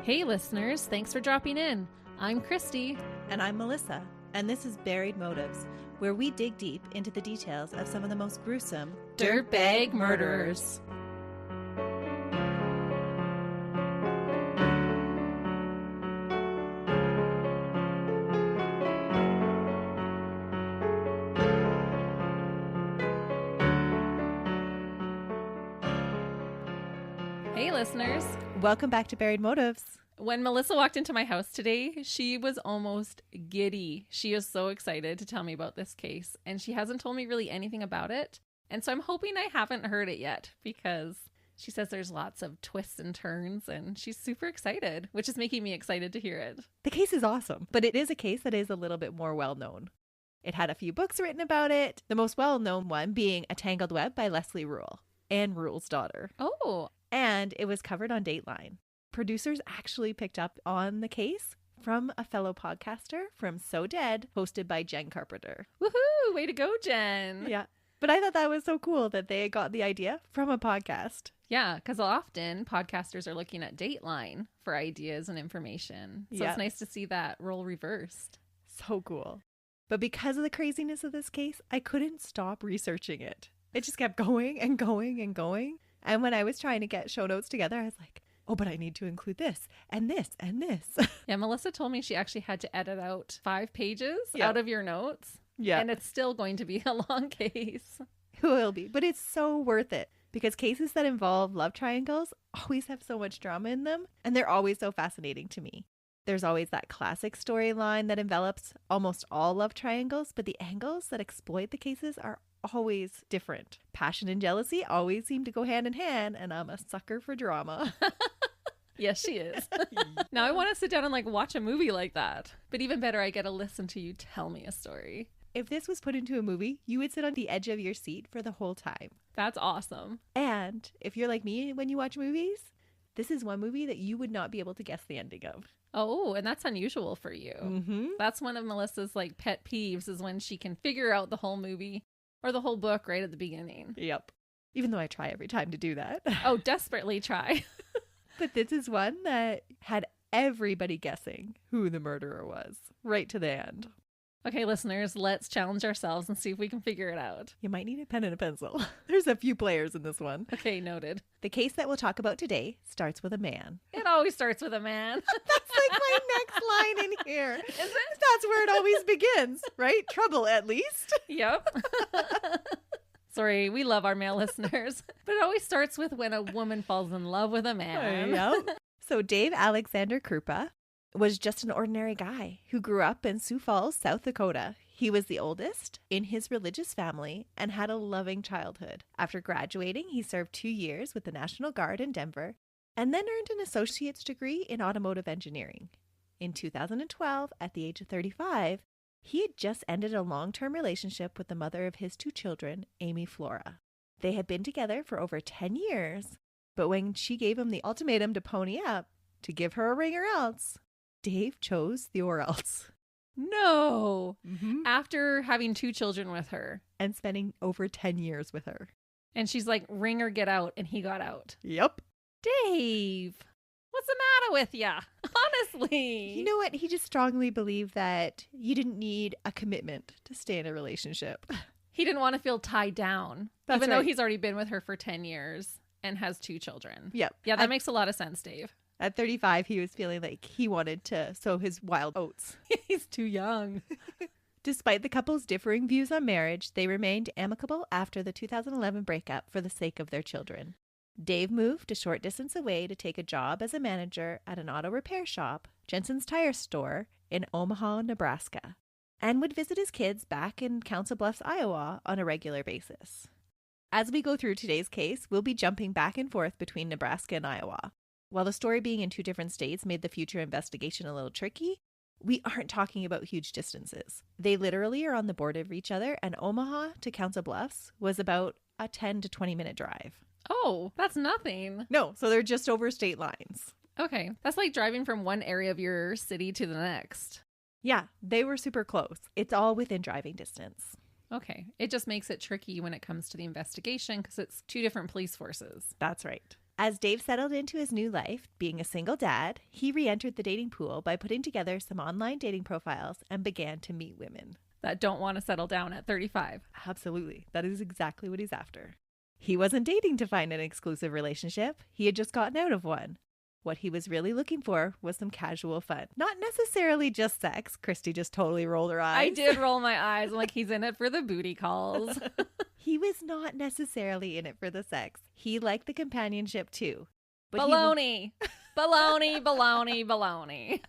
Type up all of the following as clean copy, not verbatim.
Hey listeners, thanks for dropping in. I'm Christy. And I'm Melissa, and this is Buried Motives, where we dig deep into the details of some of the most gruesome Dirtbag murderers. Hey listeners. Welcome back to Buried Motives. When Melissa walked into my house today, she was almost giddy. She is so excited to tell me about this case, and she hasn't told me really anything about it. And so I'm hoping I haven't heard it yet, because she says there's lots of twists and turns, and she's super excited, which is making me excited to hear it. The case is awesome, but it is a case that is a little bit more well-known. It had a few books written about it, the most well-known one being A Tangled Web by Leslie Rule, Anne Rule's daughter. Oh. And it was covered on Dateline. Producers actually picked up on the case from a fellow podcaster from So Dead, hosted by Jen Carpenter. Woohoo! Way to go, Jen. Yeah. But I thought that was so cool that they got the idea from a podcast. Yeah, because often podcasters are looking at Dateline for ideas and information. So It's nice to see that role reversed. So cool. But because of the craziness of this case, I couldn't stop researching it. It just kept going and going and going. And when I was trying to get show notes together, I was like, oh, but I need to include this and this and this. Yeah, Melissa told me she actually had to edit out 5 pages out of your notes. Yeah. And it's still going to be a long case. It will be, but it's so worth it because cases that involve love triangles always have so much drama in them, and they're always so fascinating to me. There's always that classic storyline that envelops almost all love triangles, but the angles that exploit the cases are always different. Passion and jealousy always seem to go hand in hand, and I'm a sucker for drama. Yes, she is. Now I want to sit down and watch a movie like that. But even better, I get to listen to you tell me a story. If this was put into a movie, you would sit on the edge of your seat for the whole time. That's awesome. And if you're like me when you watch movies, this is one movie that you would not be able to guess the ending of. Oh, and that's unusual for you. Mm-hmm. That's one of Melissa's pet peeves, is when she can figure out the whole movie or the whole book right at the beginning. Yep. Even though I try every time to do that. Oh, desperately try. But this is one that had everybody guessing who the murderer was, right to the end. Okay, listeners, let's challenge ourselves and see if we can figure it out. You might need a pen and a pencil. There's a few players in this one. Okay, noted. The case that we'll talk about today starts with a man. It always starts with a man. That's my next line in here. Is it? That's where it always begins, right? Trouble, at least. Yep. Sorry, we love our male listeners. But it always starts with when a woman falls in love with a man. Yep. So Dave Alexander Kroupa was just an ordinary guy who grew up in Sioux Falls, South Dakota. He was the oldest in his religious family and had a loving childhood. After graduating, he served 2 years with the National Guard in Denver and then earned an associate's degree in automotive engineering. In 2012, at the age of 35, he had just ended a long-term relationship with the mother of his 2 children, Amy Flora. They had been together for over 10 years, but when she gave him the ultimatum to pony up, to give her a ring or else, Dave chose the or else. No. Mm-hmm. After having 2 children with her. And spending over 10 years with her. And she's like, ring or get out, and he got out. Yep. Dave, what's the matter with ya? Honestly. You know what? He just strongly believed that you didn't need a commitment to stay in a relationship. He didn't want to feel tied down. That's even right. though he's already been with her for 10 years and has 2 children. Yep. Yeah, that makes a lot of sense, Dave. At 35, he was feeling like he wanted to sow his wild oats. He's too young. Despite the couple's differing views on marriage, they remained amicable after the 2011 breakup for the sake of their children. Dave moved a short distance away to take a job as a manager at an auto repair shop, Jensen's Tire Store, in Omaha, Nebraska, and would visit his kids back in Council Bluffs, Iowa, on a regular basis. As we go through today's case, we'll be jumping back and forth between Nebraska and Iowa. While the story being in 2 different states made the future investigation a little tricky, we aren't talking about huge distances. They literally are on the border of each other, and Omaha to Council Bluffs was about a 10 to 20 minute drive. Oh, that's nothing. No, so they're just over state lines. Okay, that's like driving from one area of your city to the next. Yeah, they were super close. It's all within driving distance. Okay, it just makes it tricky when it comes to the investigation because it's 2 different police forces. That's right. As Dave settled into his new life, being a single dad, he re-entered the dating pool by putting together some online dating profiles and began to meet women. That don't want to settle down at 35. Absolutely. That is exactly what he's after. He wasn't dating to find an exclusive relationship. He had just gotten out of one. What he was really looking for was some casual fun. Not necessarily just sex. Christy just totally rolled her eyes. I did roll my eyes. I'm like, he's in it for the booty calls. He was not necessarily in it for the sex. He liked the companionship too. But baloney. Baloney, baloney, baloney.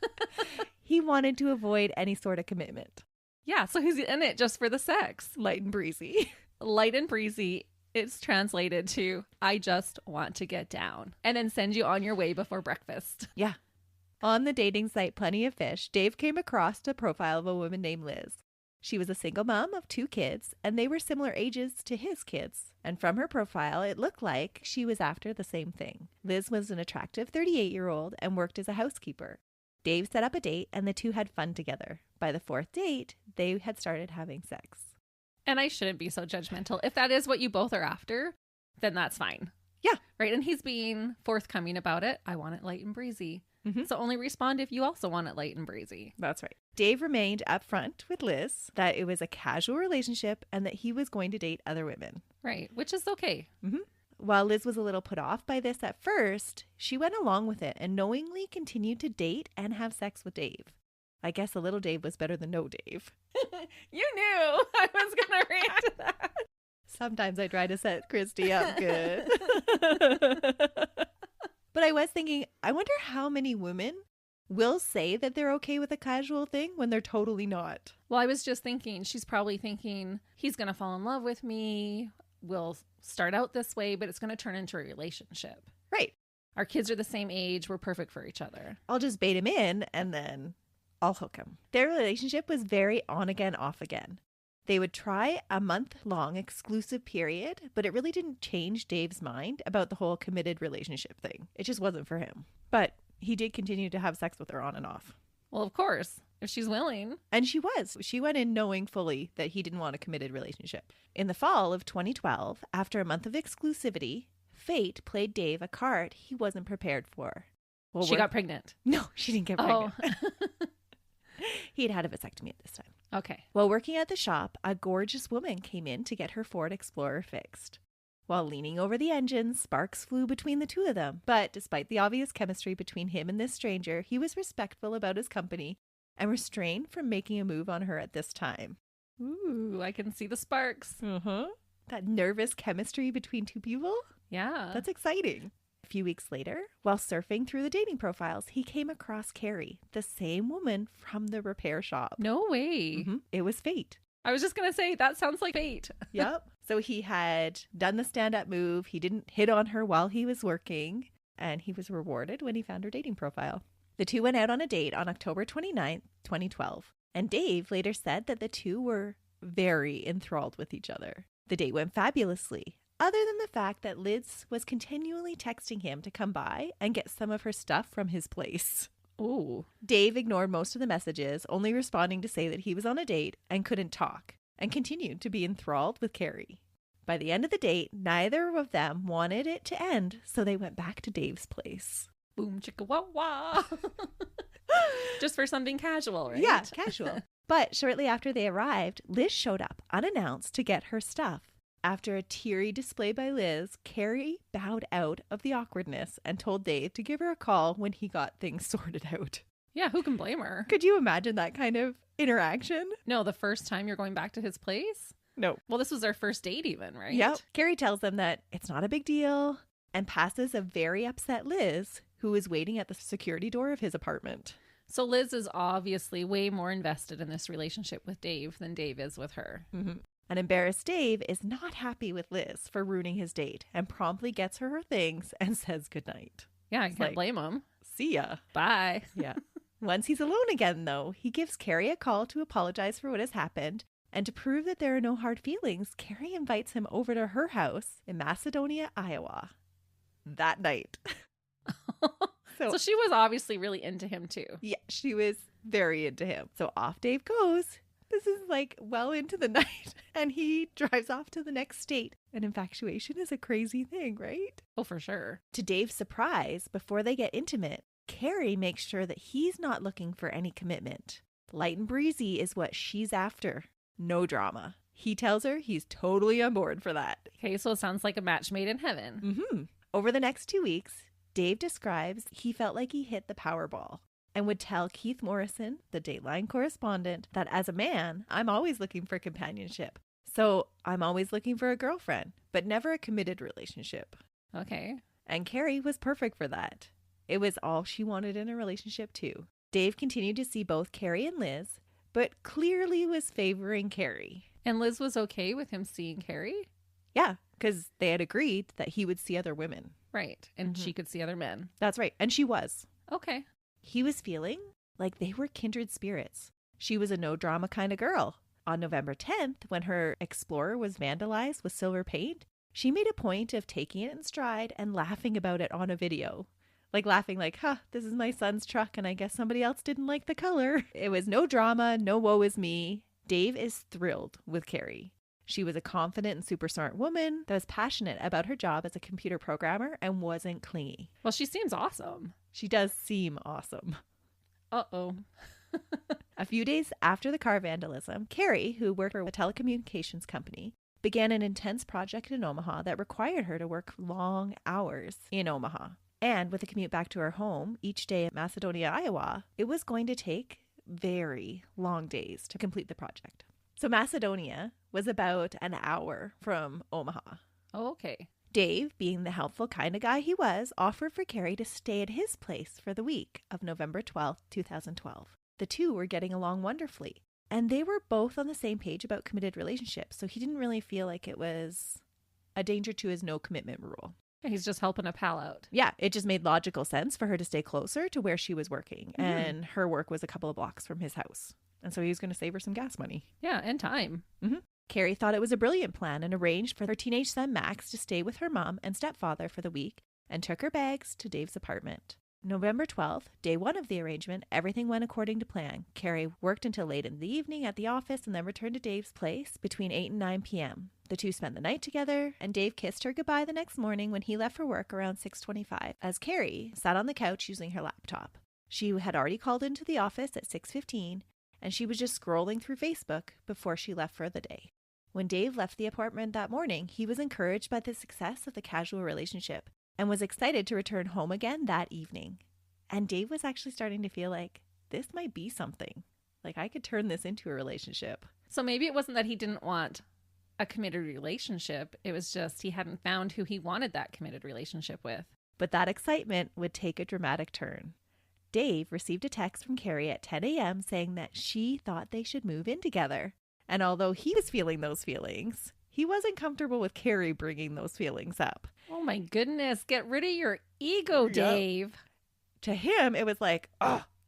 He wanted to avoid any sort of commitment. Yeah, so he's in it just for the sex. Light and breezy. Light and breezy. It's translated to, I just want to get down. And then send you on your way before breakfast. Yeah. On the dating site Plenty of Fish, Dave came across the profile of a woman named Liz. She was a single mom of 2 kids, and they were similar ages to his kids. And from her profile, it looked like she was after the same thing. Liz was an attractive 38-year-old and worked as a housekeeper. Dave set up a date, and the two had fun together. By the 4th date, they had started having sex. And I shouldn't be so judgmental. If that is what you both are after, then that's fine. Yeah. Right. And he's being forthcoming about it. I want it light and breezy. Mm-hmm. So only respond if you also want it light and breezy. That's right. Dave remained upfront with Liz that it was a casual relationship and that he was going to date other women. Right. Which is okay. Mm-hmm. While Liz was a little put off by this at first, she went along with it and knowingly continued to date and have sex with Dave. I guess a little Dave was better than no Dave. You knew I was going to react to that. Sometimes I try to set Christy up good. But I was thinking, I wonder how many women will say that they're okay with a casual thing when they're totally not. Well, I was just thinking, she's probably thinking, he's going to fall in love with me. We'll start out this way, but it's going to turn into a relationship. Right. Our kids are the same age. We're perfect for each other. I'll just bait him in and then I'll hook him. Their relationship was very on again, off again. They would try a month-long exclusive period, but it really didn't change Dave's mind about the whole committed relationship thing. It just wasn't for him. But he did continue to have sex with her on and off. Well, of course, if she's willing. And she was. She went in knowing fully that he didn't want a committed relationship. In the fall of 2012, after a month of exclusivity, fate played Dave a card he wasn't prepared for. Well, she got pregnant. No, she didn't get pregnant. He'd had a vasectomy at this time. Okay. While working at the shop, a gorgeous woman came in to get her Ford Explorer fixed. While leaning over the engine, sparks flew between the two of them. But despite the obvious chemistry between him and this stranger, he was respectful about his company and restrained from making a move on her at this time. Ooh, I can see the sparks. Uh-huh. That nervous chemistry between two people? Yeah. That's exciting. A few weeks later, while surfing through the dating profiles, he came across Carrie, the same woman from the repair shop. No way. Mm-hmm. It was fate. I was just going to say, that sounds like fate. Yep. So he had done the stand-up move. He didn't hit on her while he was working, and he was rewarded when he found her dating profile. The two went out on a date on October 29th, 2012. And Dave later said that the two were very enthralled with each other. The date went fabulously, other than the fact that Liz was continually texting him to come by and get some of her stuff from his place. Ooh. Dave ignored most of the messages, only responding to say that he was on a date and couldn't talk, and continued to be enthralled with Carrie. By the end of the date, neither of them wanted it to end, so they went back to Dave's place. Boom, chicka, wah, wah. Just for something casual, right? Yeah, casual. But shortly after they arrived, Liz showed up unannounced to get her stuff. After a teary display by Liz, Carrie bowed out of the awkwardness and told Dave to give her a call when he got things sorted out. Yeah, who can blame her? Could you imagine that kind of interaction? No, the first time you're going back to his place? No. Well, this was our first date even, right? Yep. Carrie tells them that it's not a big deal and passes a very upset Liz, who is waiting at the security door of his apartment. So Liz is obviously way more invested in this relationship with Dave than Dave is with her. Mm-hmm. An embarrassed Dave is not happy with Liz for ruining his date and promptly gets her things and says goodnight. Yeah, I can't blame him. See ya. Bye. Yeah. Once he's alone again, though, he gives Carrie a call to apologize for what has happened. And to prove that there are no hard feelings, Carrie invites him over to her house in Macedonia, Iowa. That night. So she was obviously really into him too. Yeah, she was very into him. So off Dave goes This is like well into the night, and he drives off to the next state. And infatuation is a crazy thing, right? Oh, for sure. To Dave's surprise, before they get intimate, Carrie makes sure that he's not looking for any commitment. Light and breezy is what she's after. No drama. He tells her he's totally on board for that. Okay, so it sounds like a match made in heaven. Mm-hmm. Over the next 2 weeks, Dave describes he felt like he hit the Powerball and would tell Keith Morrison, the Dateline correspondent, that as a man, I'm always looking for companionship. So I'm always looking for a girlfriend, but never a committed relationship. Okay. And Carrie was perfect for that. It was all she wanted in a relationship too. Dave continued to see both Carrie and Liz, but clearly was favoring Carrie. And Liz was okay with him seeing Carrie? Yeah, because they had agreed that he would see other women. Right. And she could see other men. That's right. And she was. Okay. He was feeling like they were kindred spirits. She was a no drama kind of girl. On November 10th, when her Explorer was vandalized with silver paint, she made a point of taking it in stride and laughing about it on a video. Like laughing like, this is my son's truck and I guess somebody else didn't like the color. It was no drama, no woe is me. Dave is thrilled with Carrie. She was a confident and super smart woman that was passionate about her job as a computer programmer and wasn't clingy. Well, she seems awesome. She does seem awesome. Uh-oh. A few days after the car vandalism, Carrie, who worked for a telecommunications company, began an intense project in Omaha that required her to work long hours in Omaha. And with a commute back to her home each day at Macedonia, Iowa, it was going to take very long days to complete the project. So Macedonia was about an hour from Omaha. Oh, okay. Dave, being the helpful kind of guy he was, offered for Carrie to stay at his place for the week of November 12th, 2012. The two were getting along wonderfully, and they were both on the same page about committed relationships, so he didn't really feel like it was a danger to his no commitment rule. He's just helping a pal out. Yeah, it just made logical sense for her to stay closer to where she was working, and her work was a couple of blocks from his house. And so he was going to save her some gas money. Yeah, and time. Carrie thought it was a brilliant plan and arranged for her teenage son Max to stay with her mom and stepfather for the week and took her bags to Dave's apartment. November 12th, day one of the arrangement, everything went according to plan. Carrie worked until late in the evening at the office and then returned to Dave's place between 8 and 9 p.m. The two spent the night together, and Dave kissed her goodbye the next morning when he left for work around 6:25, as Carrie sat on the couch using her laptop. She had already called into the office at 6:15, and she was just scrolling through Facebook before she left for the day. When Dave left the apartment that morning, he was encouraged by the success of the casual relationship and was excited to return home again that evening. And Dave was actually starting to feel like this might be something. Like I could turn this into a relationship. So maybe it wasn't that he didn't want a committed relationship. It was just he hadn't found who he wanted that committed relationship with. But that excitement would take a dramatic turn. Dave received a text from Carrie at 10 a.m. saying that she thought they should move in together. And although he was feeling those feelings, he wasn't comfortable with Carrie bringing those feelings up. Oh my goodness, get rid of your ego, Dave. Yep. To him, it was like,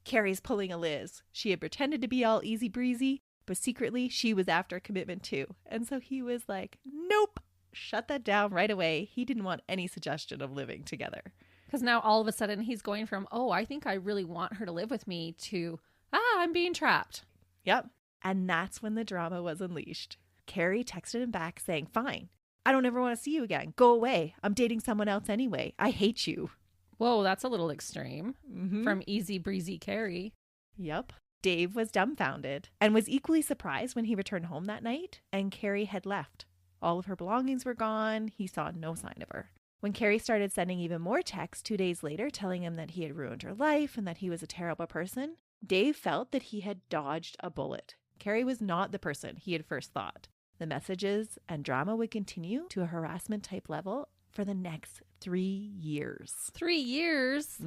Carrie's pulling a Liz. She had pretended to be all easy breezy, but secretly she was after a commitment too. And so he was like, nope, shut that down right away. He didn't want any suggestion of living together. Because now all of a sudden he's going from, I think I really want her to live with me to, I'm being trapped. Yep. And that's when the drama was unleashed. Carrie texted him back saying, fine, I don't ever want to see you again. Go away. I'm dating someone else anyway. I hate you. Whoa, that's a little extreme from easy breezy Carrie. Yep. Dave was dumbfounded and was equally surprised when he returned home that night and Carrie had left. All of her belongings were gone. He saw no sign of her. When Carrie started sending even more texts 2 days later telling him that he had ruined her life and that he was a terrible person, Dave felt that he had dodged a bullet. Carrie was not the person he had first thought. The messages and drama would continue to a harassment type level for the next 3 years. 3 years?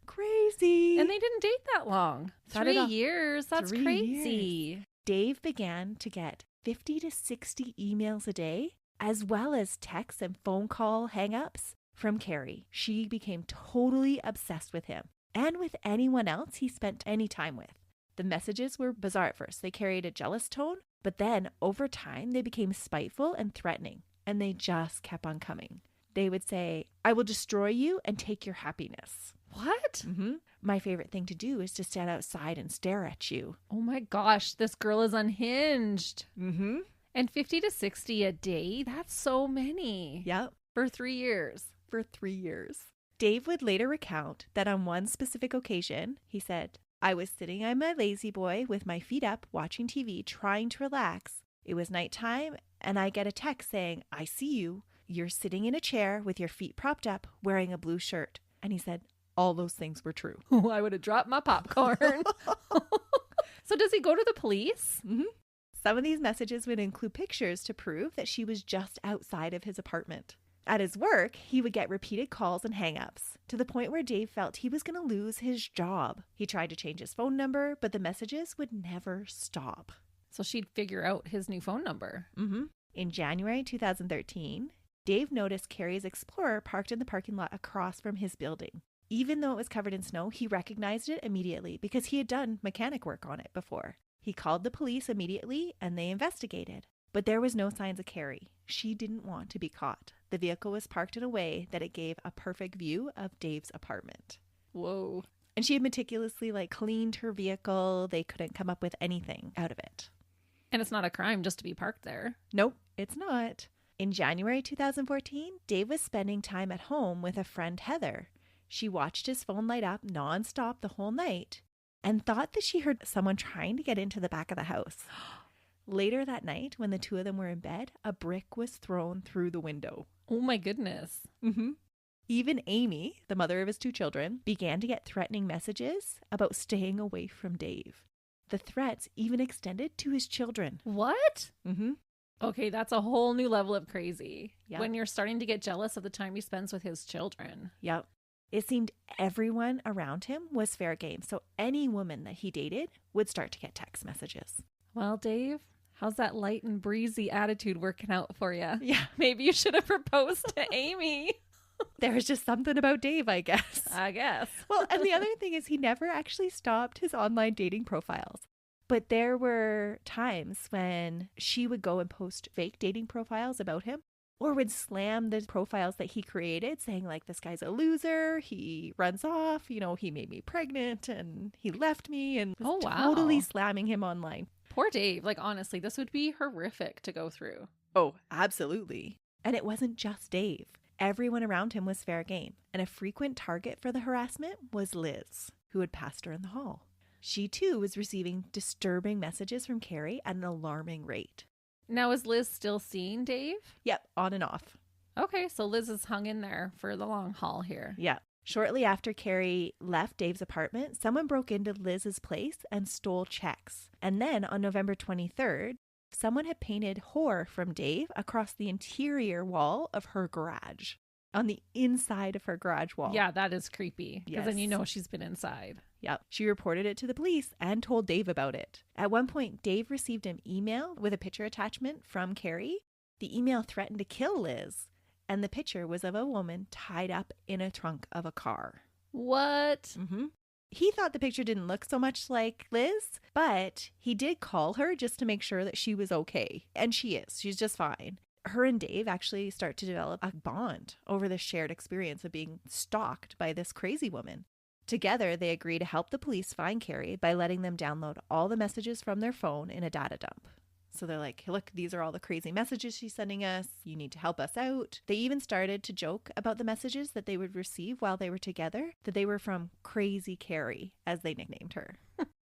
Crazy. And they didn't date that long. 3 years? That's crazy. Years. Dave began to get 50 to 60 emails a day, as well as texts and phone call hang-ups from Carrie. She became totally obsessed with him and with anyone else he spent any time with. The messages were bizarre at first. They carried a jealous tone, but then over time they became spiteful and threatening, and they just kept on coming. They would say, I will destroy you and take your happiness. What? My favorite thing to do is to stand outside and stare at you. Oh my gosh, this girl is unhinged. Mm-hmm. And 50 to 60 a day? That's so many. Yep. For 3 years. For 3 years. Dave would later recount that on one specific occasion, he said, I was sitting on my lazy boy with my feet up, watching TV, trying to relax. It was nighttime, and I get a text saying, I see you. You're sitting in a chair with your feet propped up, wearing a blue shirt. And he said, all those things were true. I would have dropped my popcorn. So does he go to the police? Mm-hmm. Some of these messages would include pictures to prove that she was just outside of his apartment. At his work, he would get repeated calls and hang-ups, to the point where Dave felt he was going to lose his job. He tried to change his phone number, but the messages would never stop. So she'd figure out his new phone number. Mm-hmm. In January 2013, Dave noticed Carrie's Explorer parked in the parking lot across from his building. Even though it was covered in snow, he recognized it immediately because he had done mechanic work on it before. He called the police immediately and they investigated. But there was no signs of Carrie. She didn't want to be caught. The vehicle was parked in a way that it gave a perfect view of Dave's apartment. Whoa. And she had meticulously cleaned her vehicle. They couldn't come up with anything out of it. And it's not a crime just to be parked there. Nope, it's not. In January 2014, Dave was spending time at home with a friend, Heather. She watched his phone light up nonstop the whole night and thought that she heard someone trying to get into the back of the house. Later that night, when the two of them were in bed, a brick was thrown through the window. Oh my goodness. Mm-hmm. Even Amy, the mother of his 2 children, began to get threatening messages about staying away from Dave. The threats even extended to his children. What? Mm-hmm. Okay, that's a whole new level of crazy. Yep. When you're starting to get jealous of the time he spends with his children. Yep. It seemed everyone around him was fair game, so any woman that he dated would start to get text messages. Well, Dave, how's that light and breezy attitude working out for you? Yeah. Maybe you should have proposed to Amy. There was just something about Dave, I guess. I guess. Well, and the other thing is he never actually stopped his online dating profiles. But there were times when she would go and post fake dating profiles about him, or would slam the profiles that he created, saying this guy's a loser, he runs off, he made me pregnant and he left me, and was totally slamming him online. Poor Dave. Honestly, this would be horrific to go through. Oh, absolutely. And it wasn't just Dave. Everyone around him was fair game. And a frequent target for the harassment was Liz, who had passed her in the hall. She too was receiving disturbing messages from Carrie at an alarming rate. Now, is Liz still seeing Dave? Yep, on and off. Okay, so Liz is hung in there for the long haul here. Yeah. Shortly after Carrie left Dave's apartment, someone broke into Liz's place and stole checks. And then on November 23rd, someone had painted "whore" from Dave across the interior wall of her garage. On the inside of her garage wall. Yeah, that is creepy. Because then Yes. she's been inside. Yep. She reported it to the police and told Dave about it. At one point, Dave received an email with a picture attachment from Carrie. The email threatened to kill Liz, and the picture was of a woman tied up in a trunk of a car. What? Mm-hmm. He thought the picture didn't look so much like Liz, but he did call her just to make sure that she was okay. And she is. She's just fine. Her and Dave actually start to develop a bond over the shared experience of being stalked by this crazy woman. Together, they agree to help the police find Carrie by letting them download all the messages from their phone in a data dump. So they're like, look, these are all the crazy messages she's sending us. You need to help us out. They even started to joke about the messages that they would receive while they were together, that they were from Crazy Carrie, as they nicknamed her.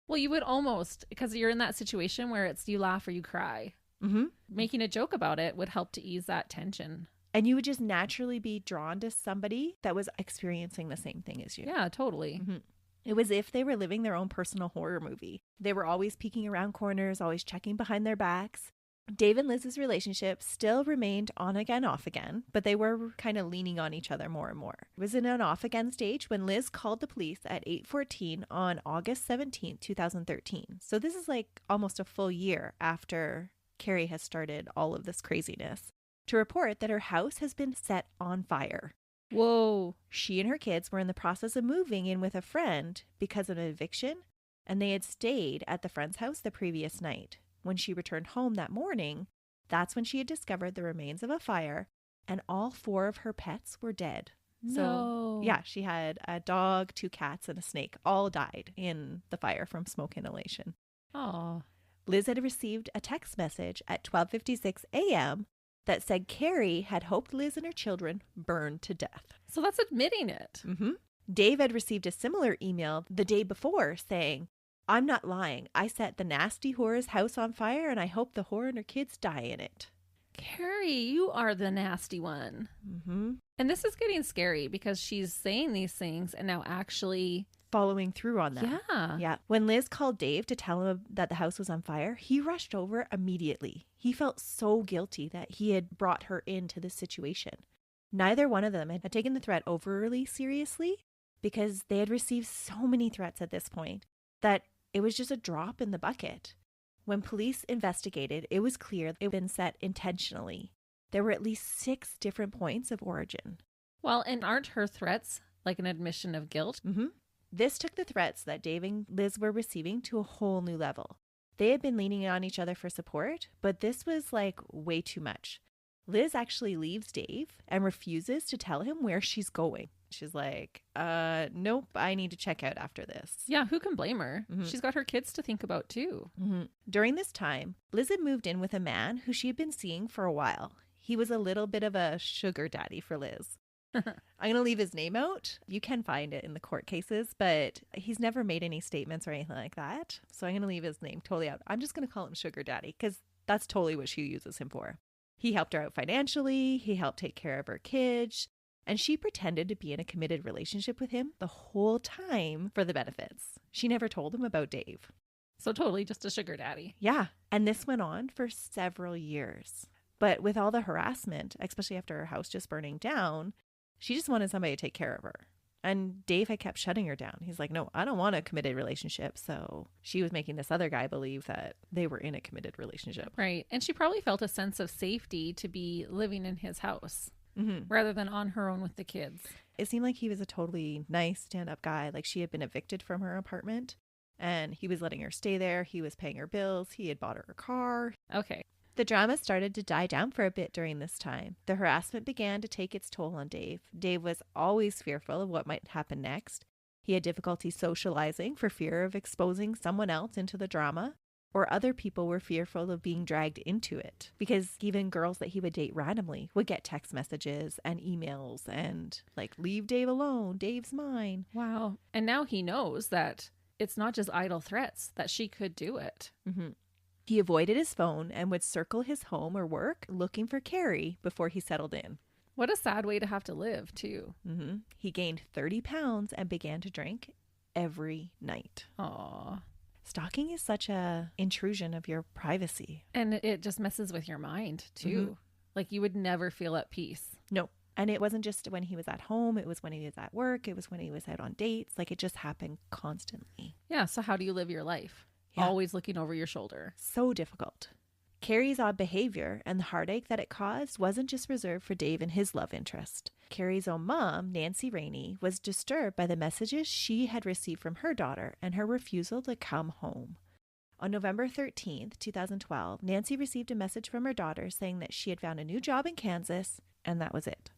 Well, you would almost, because you're in that situation where it's you laugh or you cry. Mm-hmm. Making a joke about it would help to ease that tension. And you would just naturally be drawn to somebody that was experiencing the same thing as you. Yeah, totally. Mm-hmm. It was as if they were living their own personal horror movie. They were always peeking around corners, always checking behind their backs. Dave and Liz's relationship still remained on again, off again, but they were kind of leaning on each other more and more. It was in an off again stage when Liz called the police at 8:14 on August 17th, 2013. So this is almost a full year after Carrie has started all of this craziness, to report that her house has been set on fire. Whoa. She and her kids were in the process of moving in with a friend because of an eviction, and they had stayed at the friend's house the previous night. When she returned home that morning, that's when she had discovered the remains of a fire, and all 4 of her pets were dead. No. Yeah, she had a dog, 2 cats, and a snake. All died in the fire from smoke inhalation. Oh. Liz had received a text message at 12:56 a.m. that said Carrie had hoped Liz and her children burned to death. So that's admitting it. Mm-hmm. Dave had received a similar email the day before saying, I'm not lying. I set the nasty whore's house on fire and I hope the whore and her kids die in it. Carrie, you are the nasty one. Mm-hmm. And this is getting scary because she's saying these things and now actually following through on that. Yeah. When Liz called Dave to tell him that the house was on fire, he rushed over immediately. He felt so guilty that he had brought her into this situation. Neither one of them had taken the threat overly seriously because they had received so many threats at this point that it was just a drop in the bucket. When police investigated, it was clear it had been set intentionally. There were at least 6 different points of origin. Well, and aren't her threats like an admission of guilt? Mm-hmm. This took the threats that Dave and Liz were receiving to a whole new level. They had been leaning on each other for support, but this was like way too much. Liz actually leaves Dave and refuses to tell him where she's going. She's like, nope, I need to check out after this. Yeah, who can blame her? Mm-hmm. She's got her kids to think about too. Mm-hmm. During this time, Liz had moved in with a man who she had been seeing for a while. He was a little bit of a sugar daddy for Liz. I'm going to leave his name out. You can find it in the court cases, but he's never made any statements or anything like that. So I'm going to leave his name totally out. I'm just going to call him Sugar Daddy because that's totally what she uses him for. He helped her out financially. He helped take care of her kids. And she pretended to be in a committed relationship with him the whole time for the benefits. She never told him about Dave. So totally just a sugar daddy. Yeah. And this went on for several years. But with all the harassment, especially after her house just burning down, she just wanted somebody to take care of her. And Dave had kept shutting her down. He's like, no, I don't want a committed relationship. So she was making this other guy believe that they were in a committed relationship. Right. And she probably felt a sense of safety to be living in his house rather than on her own with the kids. It seemed like he was a totally nice stand-up guy. Like she had been evicted from her apartment and he was letting her stay there. He was paying her bills. He had bought her a car. Okay. The drama started to die down for a bit during this time. The harassment began to take its toll on Dave. Dave was always fearful of what might happen next. He had difficulty socializing for fear of exposing someone else into the drama, or other people were fearful of being dragged into it because even girls that he would date randomly would get text messages and emails and like, leave Dave alone. Dave's mine. Wow. And now he knows that it's not just idle threats, that she could do it. Mm-hmm. He avoided his phone and would circle his home or work looking for Carrie before he settled in. What a sad way to have to live, too. Mm-hmm. He gained 30 pounds and began to drink every night. Aww. Stalking is such a intrusion of your privacy. And it just messes with your mind, too. Mm-hmm. Like you would never feel at peace. No. And it wasn't just when he was at home. It was when he was at work. It was when he was out on dates. Like it just happened constantly. Yeah. So how do you live your life? Yeah. Always looking over your shoulder. So difficult. Carrie's odd behavior and the heartache that it caused wasn't just reserved for Dave and his love interest. Carrie's own mom, Nancy Rainey, was disturbed by the messages she had received from her daughter and her refusal to come home. On November 13th, 2012, Nancy received a message from her daughter saying that she had found a new job in Kansas, and that was it.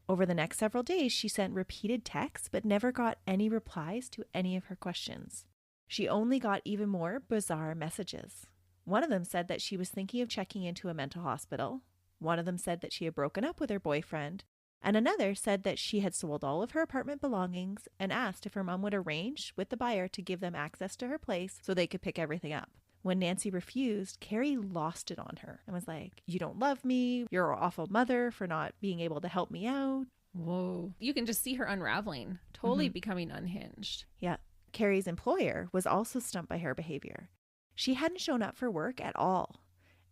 Over the next several days, she sent repeated texts but never got any replies to any of her questions. She only got even more bizarre messages. One of them said that she was thinking of checking into a mental hospital. One of them said that she had broken up with her boyfriend. And another said that she had sold all of her apartment belongings and asked if her mom would arrange with the buyer to give them access to her place so they could pick everything up. When Nancy refused, Carrie lost it on her and was like, you don't love me. You're an awful mother for not being able to help me out. Whoa. You can just see her unraveling, totally becoming unhinged. Yeah. Carrie's employer was also stumped by her behavior. She hadn't shown up for work at all.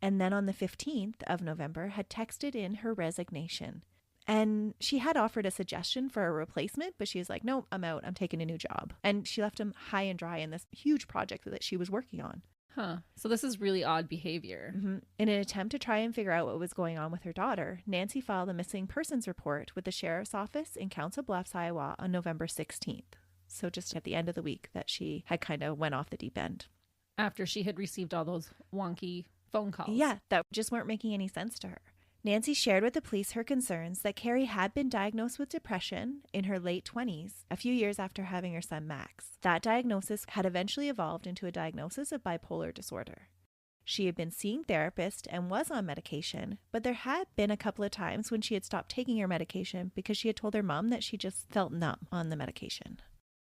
And then on the 15th of November had texted in her resignation. And she had offered a suggestion for a replacement, but she was like, no, I'm out. I'm taking a new job. And she left him high and dry in this huge project that she was working on. Huh. So this is really odd behavior. Mm-hmm. In an attempt to try and figure out what was going on with her daughter, Nancy filed a missing persons report with the sheriff's office in Council Bluffs, Iowa on November 16th. So just at the end of the week that she had kind of went off the deep end. After she had received all those wonky phone calls. Yeah, that just weren't making any sense to her. Nancy shared with the police her concerns that Carrie had been diagnosed with depression in her late 20s, a few years after having her son Max. That diagnosis had eventually evolved into a diagnosis of bipolar disorder. She had been seeing therapists and was on medication, but there had been a couple of times when she had stopped taking her medication because she had told her mom that she just felt numb on the medication.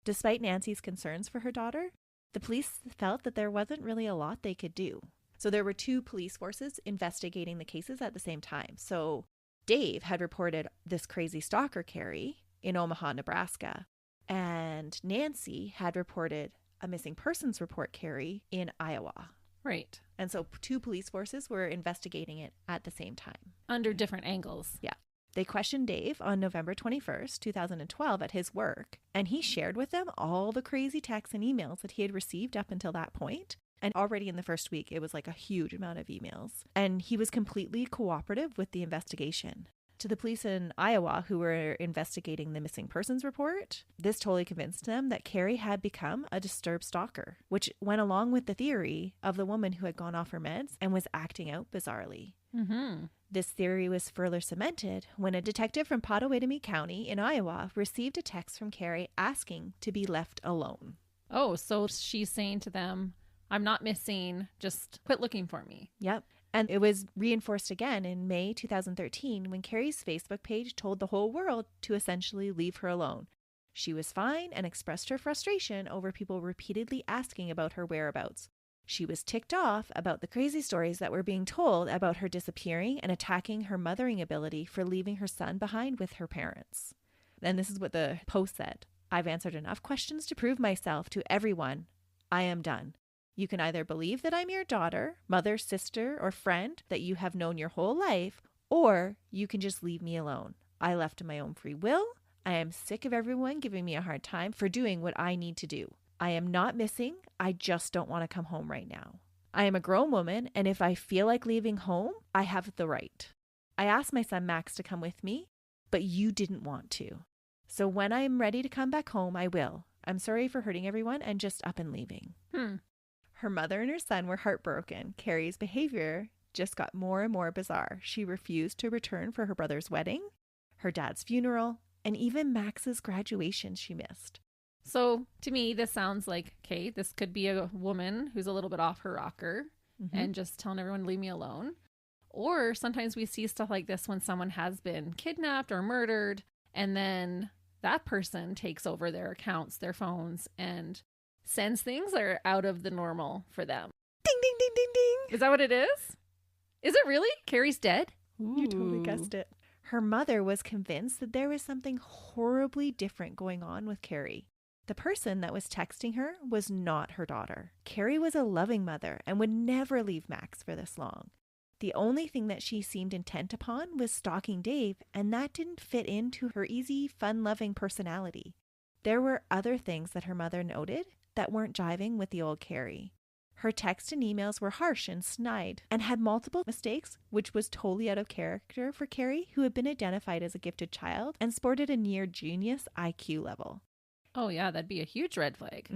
Despite Nancy's concerns for her daughter, the police felt that there wasn't really a lot they could do. So there were two police forces investigating the cases at the same time. So Dave had reported this crazy stalker Carrie in Omaha, Nebraska, and Nancy had reported a missing persons report Carrie in Iowa. Right. And so two police forces were investigating it at the same time. Under different angles. Yeah. They questioned Dave on November 21st, 2012 at his work, and he shared with them all the crazy texts and emails that he had received up until that point. And already in the first week, it was like a huge amount of emails. And he was completely cooperative with the investigation. To the police in Iowa who were investigating the missing persons report, this totally convinced them that Carrie had become a disturbed stalker, which went along with the theory of the woman who had gone off her meds and was acting out bizarrely. Mm-hmm. This theory was further cemented when a detective from Pottawatomie County in Iowa received a text from Carrie asking to be left alone. Oh, so she's saying to them, I'm not missing, just quit looking for me. Yep. And it was reinforced again in May 2013 when Carrie's Facebook page told the whole world to essentially leave her alone. She was fine and expressed her frustration over people repeatedly asking about her whereabouts. She was ticked off about the crazy stories that were being told about her disappearing and attacking her mothering ability for leaving her son behind with her parents. And this is what the post said. I've answered enough questions to prove myself to everyone. I am done. You can either believe that I'm your daughter, mother, sister, or friend that you have known your whole life, or you can just leave me alone. I left of my own free will. I am sick of everyone giving me a hard time for doing what I need to do. I am not missing. I just don't want to come home right now. I am a grown woman, and if I feel like leaving home, I have the right. I asked my son Max to come with me, but you didn't want to. So when I am ready to come back home, I will. I'm sorry for hurting everyone and just up and leaving. Her mother and her son were heartbroken. Carrie's behavior just got more and more bizarre. She refused to return for her brother's wedding, her dad's funeral, and even Max's graduation she missed. So to me, this sounds like, okay, this could be a woman who's a little bit off her rocker and just telling everyone, leave me alone. Or sometimes we see stuff like this when someone has been kidnapped or murdered, and then that person takes over their accounts, their phones, and sends things that are out of the normal for them. Ding, ding, ding, ding, ding. Is that what it is? Is it really? Carrie's dead? You totally guessed it. Her mother was convinced that there was something horribly different going on with Carrie. The person that was texting her was not her daughter. Carrie was a loving mother and would never leave Max for this long. The only thing that she seemed intent upon was stalking Dave, and that didn't fit into her easy, fun-loving personality. There were other things that her mother noted that weren't jiving with the old Carrie. Her texts and emails were harsh and snide and had multiple mistakes, which was totally out of character for Carrie, who had been identified as a gifted child and sported a near genius IQ level. Oh yeah, that'd be a huge red flag.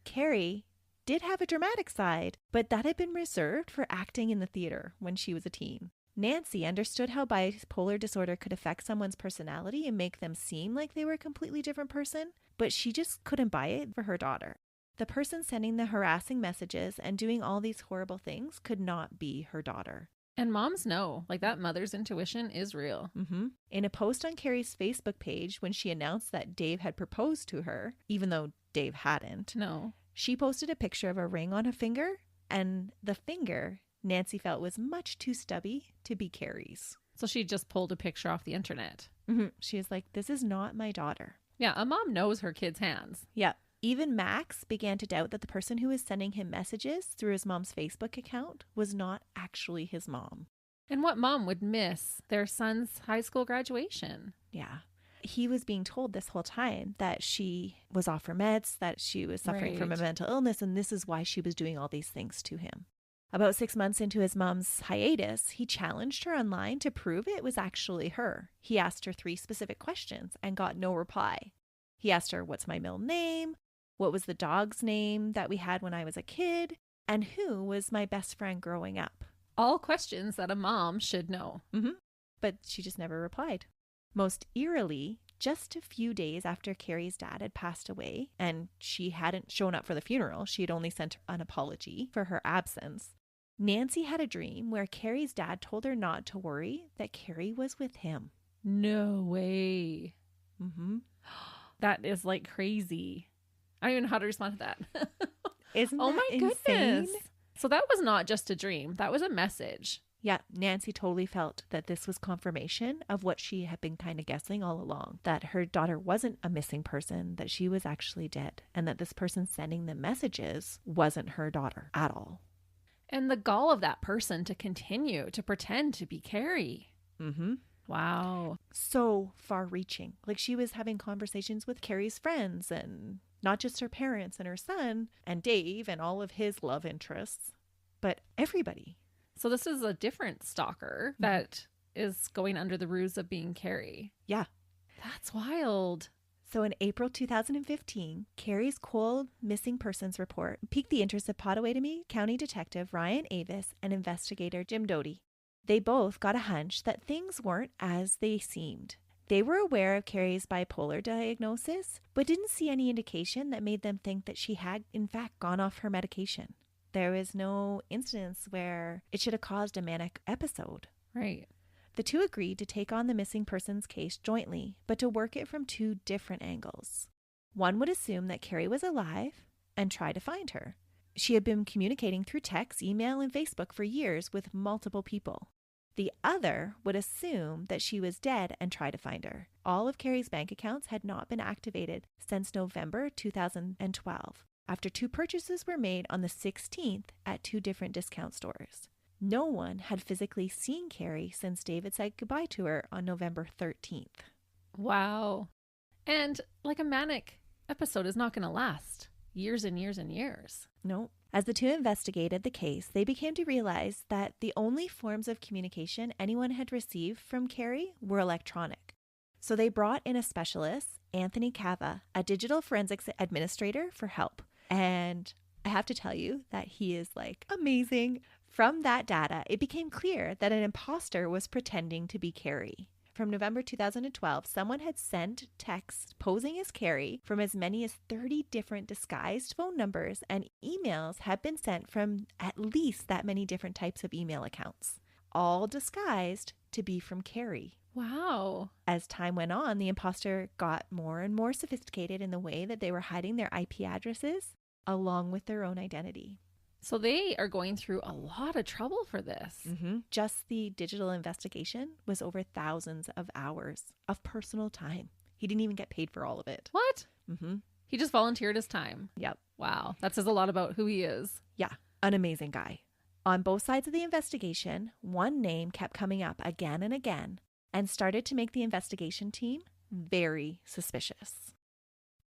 Carrie did have a dramatic side, but that had been reserved for acting in the theater when she was a teen. Nancy understood how bipolar disorder could affect someone's personality and make them seem like they were a completely different person, but she just couldn't buy it for her daughter. The person sending the harassing messages and doing all these horrible things could not be her daughter. And moms know, like that mother's intuition is real. In a post on Carrie's Facebook page when she announced that Dave had proposed to her, even though Dave hadn't, she posted a picture of a ring on a finger, and the finger Nancy felt was much too stubby to be Carrie's. So she just pulled a picture off the internet. She was like, this is not my daughter. Yeah, a mom knows her kid's hands. Yeah. Even Max began to doubt that the person who was sending him messages through his mom's Facebook account was not actually his mom. And what mom would miss their son's high school graduation? Yeah. He was being told this whole time that she was off her meds, that she was suffering from a mental illness, and this is why she was doing all these things to him. About 6 months into his mom's hiatus, he challenged her online to prove it was actually her. He asked her 3 specific questions and got no reply. He asked her, what's my middle name? What was the dog's name that we had when I was a kid? And who was my best friend growing up? All questions that a mom should know. but she just never replied. Most eerily, just a few days after Carrie's dad had passed away and she hadn't shown up for the funeral, she had only sent an apology for her absence, Nancy had a dream where Carrie's dad told her not to worry, that Carrie was with him. No way. Mm-hmm. That is like crazy. I don't even know how to respond to that. Isn't oh that my insane? goodness. So that was not just a dream. That was a message. Yeah, Nancy totally felt that this was confirmation of what she had been kind of guessing all along, that her daughter wasn't a missing person, that she was actually dead, and that this person sending the messages wasn't her daughter at all. And the gall of that person to continue to pretend to be Carrie. Mm-hmm. Wow. So far-reaching. Like, she was having conversations with Carrie's friends, and not just her parents and her son and Dave and all of his love interests, but everybody. So this is a different stalker that is going under the ruse of being Carrie. Yeah. That's wild. So in April 2015, Carrie's cold missing persons report piqued the interest of Pottawatomie County Detective Ryan Avis and investigator Jim Doty. They both got a hunch that things weren't as they seemed. They were aware of Carrie's bipolar diagnosis, but didn't see any indication that made them think that she had, in fact, gone off her medication. There was no instance where it should have caused a manic episode. Right. The two agreed to take on the missing persons case jointly, but to work it from two different angles. One would assume that Carrie was alive and try to find her. She had been communicating through text, email, and Facebook for years with multiple people. The other would assume that she was dead and try to find her. All of Carrie's bank accounts had not been activated since November 2012, after two purchases were made on the 16th at two different discount stores. No one had physically seen Carrie since David said goodbye to her on November 13th. Wow. And like a manic episode is not going to last years and years and years. No. As the two investigated the case, they began to realize that the only forms of communication anyone had received from Carrie were electronic. So they brought in a specialist, Anthony Cava, a digital forensics administrator, for help. And I have to tell you that he is like amazing. From that data, it became clear that an imposter was pretending to be Carrie. From November 2012, someone had sent texts posing as Carrie from as many as 30 different disguised phone numbers, and emails had been sent from at least that many different types of email accounts, all disguised to be from Carrie. Wow. As time went on, the imposter got more and more sophisticated in the way that they were hiding their IP addresses along with their own identity. So they are going through a lot of trouble for this. Mm-hmm. Just the digital investigation was over thousands of hours of personal time. He didn't even get paid for all of it. What? Mm-hmm. He just volunteered his time. Yep. Wow. That says a lot about who he is. Yeah. An amazing guy. On both sides of the investigation, one name kept coming up again and again and started to make the investigation team very suspicious.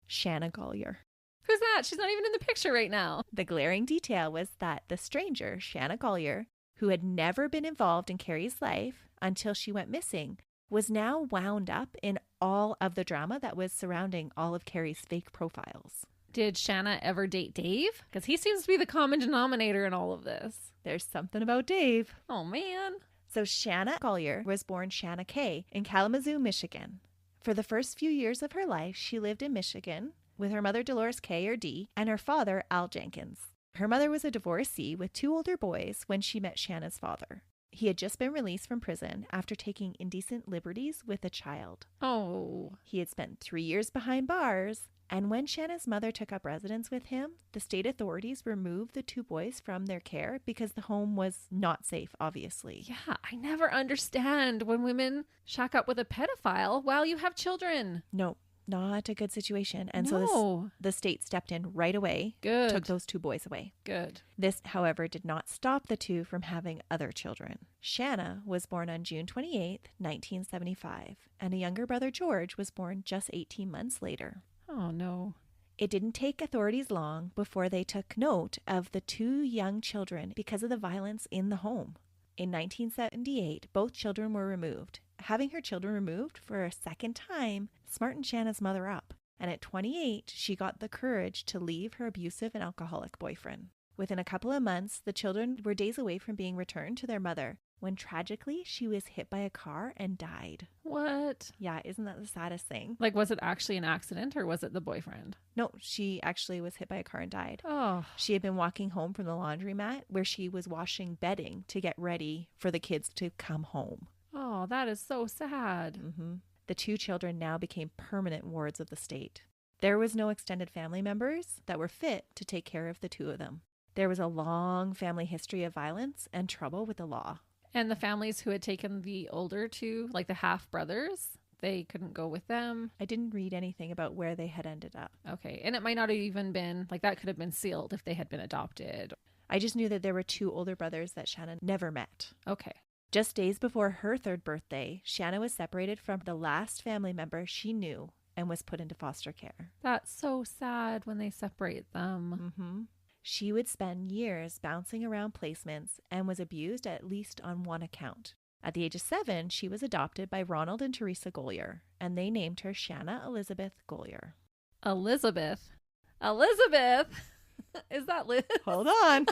Shanna Golyar. Who's that? She's not even in the picture right now. The glaring detail was that the stranger, Shanna Golyar, who had never been involved in Carrie's life until she went missing, was now wound up in all of the drama that was surrounding all of Carrie's fake profiles. Did Shanna ever date Dave? Because he seems to be the common denominator in all of this. There's something about Dave. Oh, man. So Shanna Golyar was born Shanna Kay in Kalamazoo, Michigan. For the first few years of her life, she lived in Michigan with her mother Dolores Kay, or Dee, and her father Al Jenkins. Her mother was a divorcee with two older boys when she met Shanna's father. He had just been released from prison after taking indecent liberties with a child. Oh. He had spent 3 years behind bars, and when Shanna's mother took up residence with him, the state authorities removed the two boys from their care because the home was not safe, obviously. Yeah, I never understand when women shack up with a pedophile while you have children. No. Not a good situation. And No. so the state stepped in right away. Good. Took those two boys away. Good. This, however, did not stop the two from having other children. Shanna was born on June 28th, 1975, and a younger brother, George, was born just 18 months later. Oh, no. It didn't take authorities long before they took note of the two young children because of the violence in the home. In 1978, both children were removed. Having her children removed for a second time smartened Shanna's mother up. And at 28, she got the courage to leave her abusive and alcoholic boyfriend. Within a couple of months, the children were days away from being returned to their mother. when tragically she was hit by a car and died. What? Yeah, isn't that the saddest thing? Like, was it actually an accident or was it the boyfriend? No, she actually was hit by a car and died. Oh, She had been walking home from the laundromat where she was washing bedding to get ready for the kids to come home. oh, that is so sad. The 2 children now became permanent wards of the state. There was no extended family members that were fit to take care of the 2 of them. There was a long family history of violence and trouble with the law. And the families who had taken the older 2, like the half brothers, they couldn't go with them. I didn't read anything about where they had ended up. Okay. And it might not have even been, like, that could have been sealed if they had been adopted. I just knew that there were 2 older brothers that Shanna never met. Okay. Just days before her 3rd birthday, Shanna was separated from the last family member she knew and was put into foster care. That's so sad when they separate them. She would spend years bouncing around placements and was abused at least on one account. At the age of 7, she was adopted by Ronald and Teresa Golyar, and they named her Shanna Elizabeth Golyar. Elizabeth? Is that Liz? Hold on.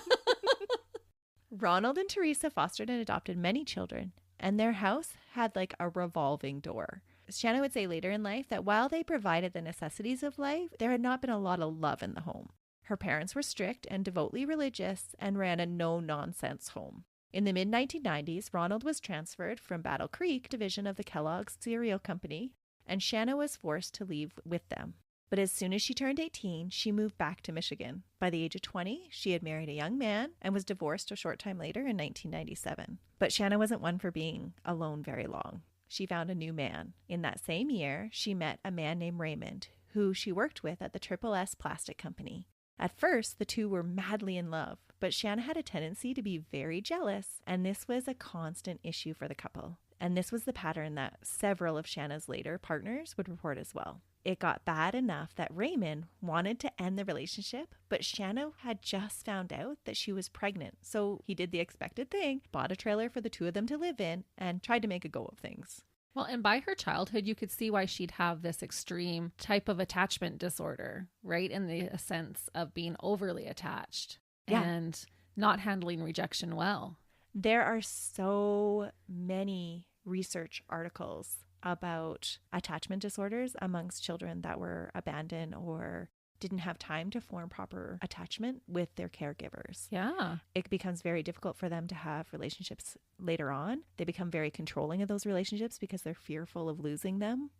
Ronald and Teresa fostered and adopted many children, and their house had like a revolving door. Shanna would say later in life that while they provided the necessities of life, there had not been a lot of love in the home. Her parents were strict and devotedly religious and ran a no-nonsense home. In the mid-1990s, Ronald was transferred from Battle Creek division of the Kellogg's cereal company, and Shanna was forced to leave with them. But as soon as she turned 18, she moved back to Michigan. By the age of 20, she had married a young man and was divorced a short time later in 1997. But Shanna wasn't one for being alone very long. She found a new man. In that same year, she met a man named Raymond, who she worked with at the Triple S Plastic Company. At first, the 2 were madly in love, but Shanna had a tendency to be very jealous, and this was a constant issue for the couple. And this was the pattern that several of Shanna's later partners would report as well. It got bad enough that Raymond wanted to end the relationship, but Shanna had just found out that she was pregnant. So he did the expected thing, bought a trailer for the 2 of them to live in, and tried to make a go of things. Well, and by her childhood, you could see why she'd have this extreme type of attachment disorder, right? In the sense of being overly attached and not handling rejection well. There are so many research articles about attachment disorders amongst children that were abandoned or didn't have time to form proper attachment with their caregivers. Yeah. It becomes very difficult for them to have relationships later on. They become very controlling of those relationships because they're fearful of losing them.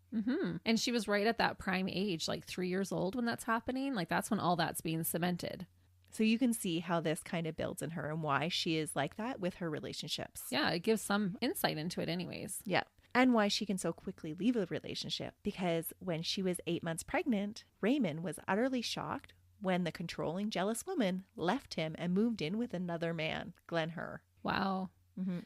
And she was right at that prime age, like 3 years old when that's happening. Like that's when all that's being cemented. So you can see how this kind of builds in her and why she is like that with her relationships. Yeah, it gives some insight into it anyways. Yeah. And why she can so quickly leave a relationship. Because when she was 8 months pregnant, Raymond was utterly shocked when the controlling, jealous woman left him and moved in with another man, Glenn Hur. Wow.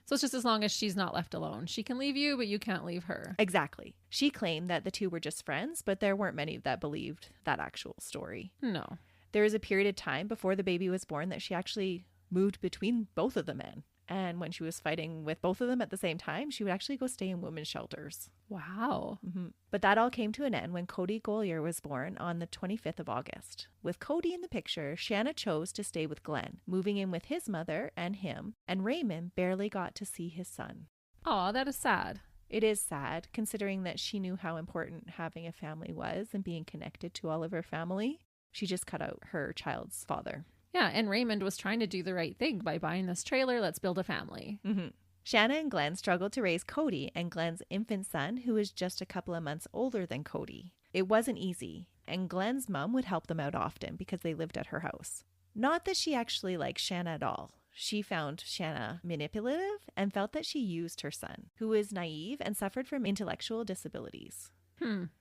So it's just as long as she's not left alone. She can leave you, but you can't leave her. Exactly. She claimed that the 2 were just friends, but there weren't many that believed that actual story. No. There was a period of time before the baby was born that she actually moved between both of the men. And when she was fighting with both of them at the same time, she would actually go stay in women's shelters. Wow. But that all came to an end when Cody Golyar was born on the 25th of August. With Cody in the picture, Shanna chose to stay with Glenn, moving in with his mother and him, and Raymond barely got to see his son. Oh, that is sad. It is sad, considering that she knew how important having a family was and being connected to all of her family. She just cut out her child's father. Yeah, and Raymond was trying to do the right thing by buying this trailer. Let's build a family. Shanna and Glenn struggled to raise Cody and Glenn's infant son, who was just a couple of months older than Cody. It wasn't easy, and Glenn's mom would help them out often because they lived at her house. Not that she actually liked Shanna at all. She found Shanna manipulative and felt that she used her son, who was naive and suffered from intellectual disabilities.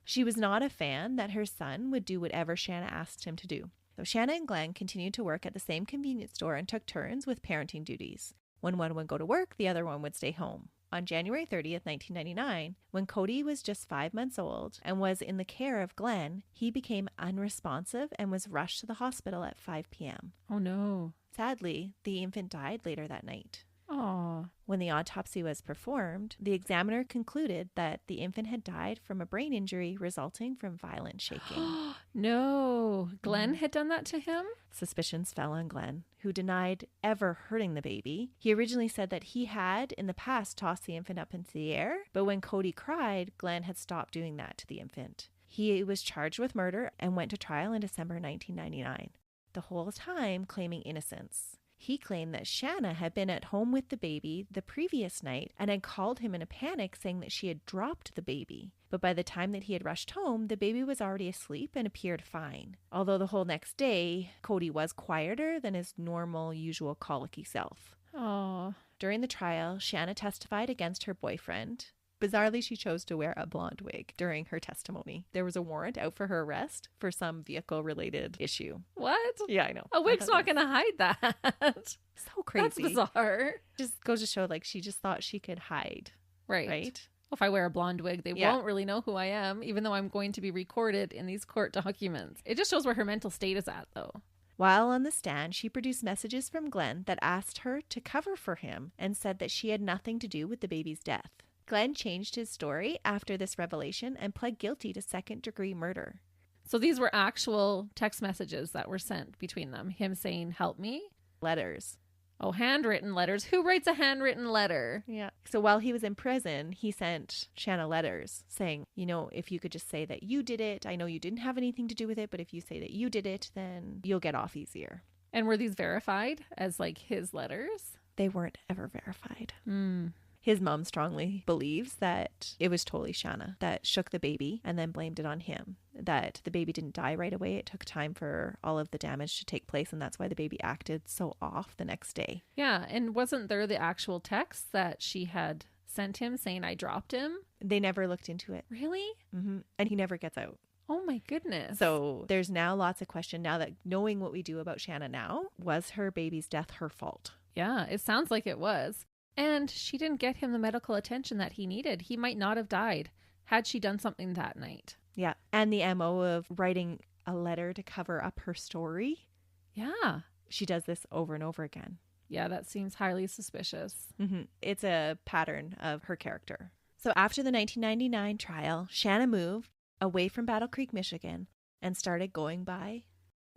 She was not a fan that her son would do whatever Shanna asked him to do. So Shanna and Glenn continued to work at the same convenience store and took turns with parenting duties. When one would go to work, the other one would stay home. On January 30th, 1999, when Cody was just 5 months old and was in the care of Glenn, he became unresponsive and was rushed to the hospital at 5 p.m. Oh, no. Sadly, the infant died later that night. Oh, When the autopsy was performed, the examiner concluded that the infant had died from a brain injury resulting from violent shaking. no. Glenn had done that to him? Suspicions fell on Glenn, who denied ever hurting the baby. He originally said that he had, in the past, tossed the infant up into the air, but when Cody cried, Glenn had stopped doing that to the infant. He was charged with murder and went to trial in December 1999, the whole time claiming innocence. He claimed that Shanna had been at home with the baby the previous night and had called him in a panic saying that she had dropped the baby. But by the time that he had rushed home, the baby was already asleep and appeared fine. Although the whole next day, Cody was quieter than his normal, usual colicky self. Oh. During the trial, Shanna testified against her boyfriend. Bizarrely, she chose to wear a blonde wig during her testimony. There was a warrant out for her arrest for some vehicle-related issue. What? Yeah, I know. A wig's not going to hide that. So crazy. That's bizarre. Just goes to show, like, she just thought she could hide. Right. Right? If I wear a blonde wig, they won't really know who I am, even though I'm going to be recorded in these court documents. It just shows where her mental state is at, though. While on the stand, she produced messages from Glenn that asked her to cover for him and said that she had nothing to do with the baby's death. Glenn changed his story after this revelation and pled guilty to second-degree murder. So these were actual text messages that were sent between them. Him saying, help me? Letters. Oh, handwritten letters. Who writes a handwritten letter? Yeah. So while he was in prison, he sent Shanna letters saying, you know, if you could just say that you did it. I know you didn't have anything to do with it, but if you say that you did it, then you'll get off easier. And were these verified as like his letters? They weren't ever verified. Hmm. His mom strongly believes that it was totally Shanna that shook the baby and then blamed it on him. That the baby didn't die right away. It took time for all of the damage to take place, and that's why the baby acted so off the next day. Yeah, and wasn't there the actual text that she had sent him saying I dropped him? They never looked into it. Really? Mm-hmm. And he never gets out. Oh my goodness. So there's now lots of question now that knowing what we do about Shanna now, was her baby's death her fault? Yeah, it sounds like it was. And she didn't get him the medical attention that he needed. He might not have died had she done something that night. Yeah. And the MO of writing a letter to cover up her story. Yeah. She does this over and over again. Yeah, that seems highly suspicious. Mm-hmm. It's a pattern of her character. So after the 1999 trial, Shanna moved away from Battle Creek, Michigan, and started going by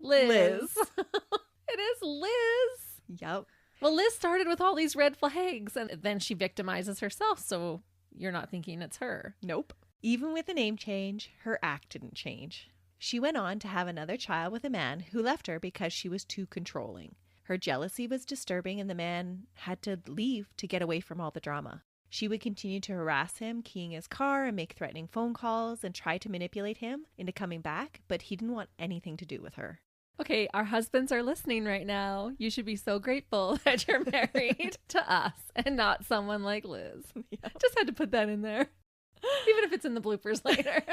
Liz. It is Liz. Yep. Well, Liz started with all these red flags, and then she victimizes herself, so you're not thinking it's her. Nope. Even with the name change, her act didn't change. She went on to have another child with a man who left her because she was too controlling. Her jealousy was disturbing, and the man had to leave to get away from all the drama. She would continue to harass him, keying his car and make threatening phone calls and try to manipulate him into coming back, but he didn't want anything to do with her. Okay, our husbands are listening right now. You should be so grateful that you're married to us and not someone like Liz. Yeah. Just had to put that in there, even if it's in the bloopers later.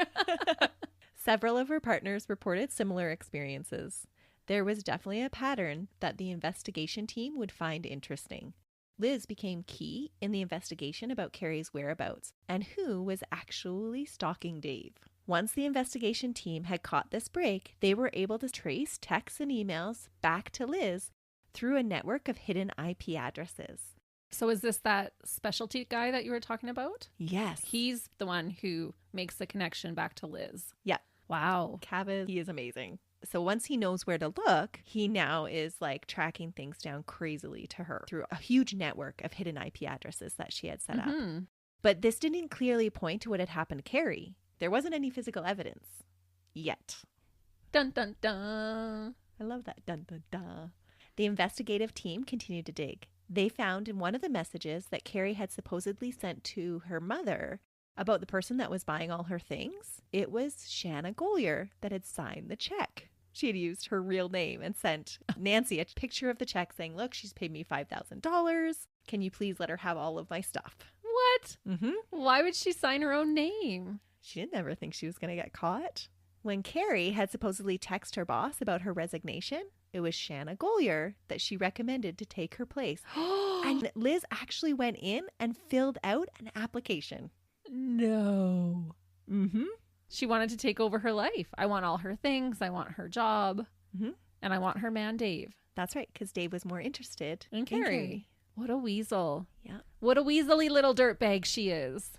Several of her partners reported similar experiences. There was definitely a pattern that the investigation team would find interesting. Liz became key in the investigation about Carrie's whereabouts and who was actually stalking Dave. Once the investigation team had caught this break, they were able to trace texts and emails back to Liz through a network of hidden IP addresses. So is this that specialty guy that you were talking about? Yes. He's the one who makes the connection back to Liz. Yeah. Wow. Cavez, he is amazing. So once he knows where to look, he now is like tracking things down crazily to her through a huge network of hidden IP addresses that she had set up. But this didn't clearly point to what had happened to Carrie. There wasn't any physical evidence. Yet. Dun, dun, dun. I love that. Dun, dun, dun. The investigative team continued to dig. They found in one of the messages that Carrie had supposedly sent to her mother about the person that was buying all her things, it was Shanna Golyar that had signed the check. She had used her real name and sent Nancy a picture of the check saying, look, she's paid me $5,000. Can you please let her have all of my stuff? What? Mm-hmm. Why would she sign her own name? She didn't ever think she was going to get caught. When Carrie had supposedly texted her boss about her resignation, it was Shanna Golyar that she recommended to take her place. And Liz actually went in and filled out an application. No. Mm-hmm. She wanted to take over her life. I want all her things. I want her job. Mm-hmm. And I want her man, Dave. That's right, because Dave was more interested in Carrie. What a weasel. Yeah. What a weaselly little dirtbag she is.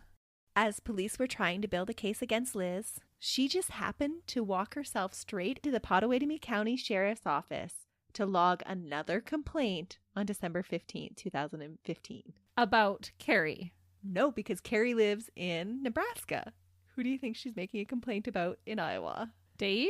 As police were trying to build a case against Liz, she just happened to walk herself straight to the Pottawatomie County Sheriff's Office to log another complaint on December 15th, 2015. About Carrie. No, because Carrie lives in Nebraska. Who do you think she's making a complaint about in Iowa? Dave?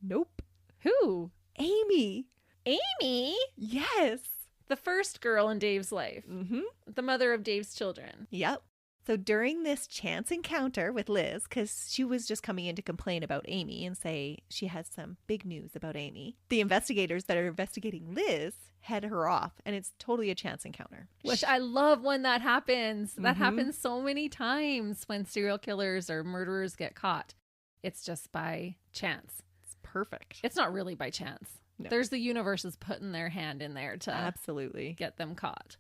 Nope. Who? Amy. Amy? Yes. The first girl in Dave's life. Mm-hmm. The mother of Dave's children. Yep. So during this chance encounter with Liz, because she was just coming in to complain about Amy and say she has some big news about Amy, the investigators that are investigating Liz head her off, and it's totally a chance encounter. Which I love when that happens. That happens so many times when serial killers or murderers get caught. It's just by chance. It's perfect. It's not really by chance. No. There's the universe is putting their hand in there to absolutely get them caught.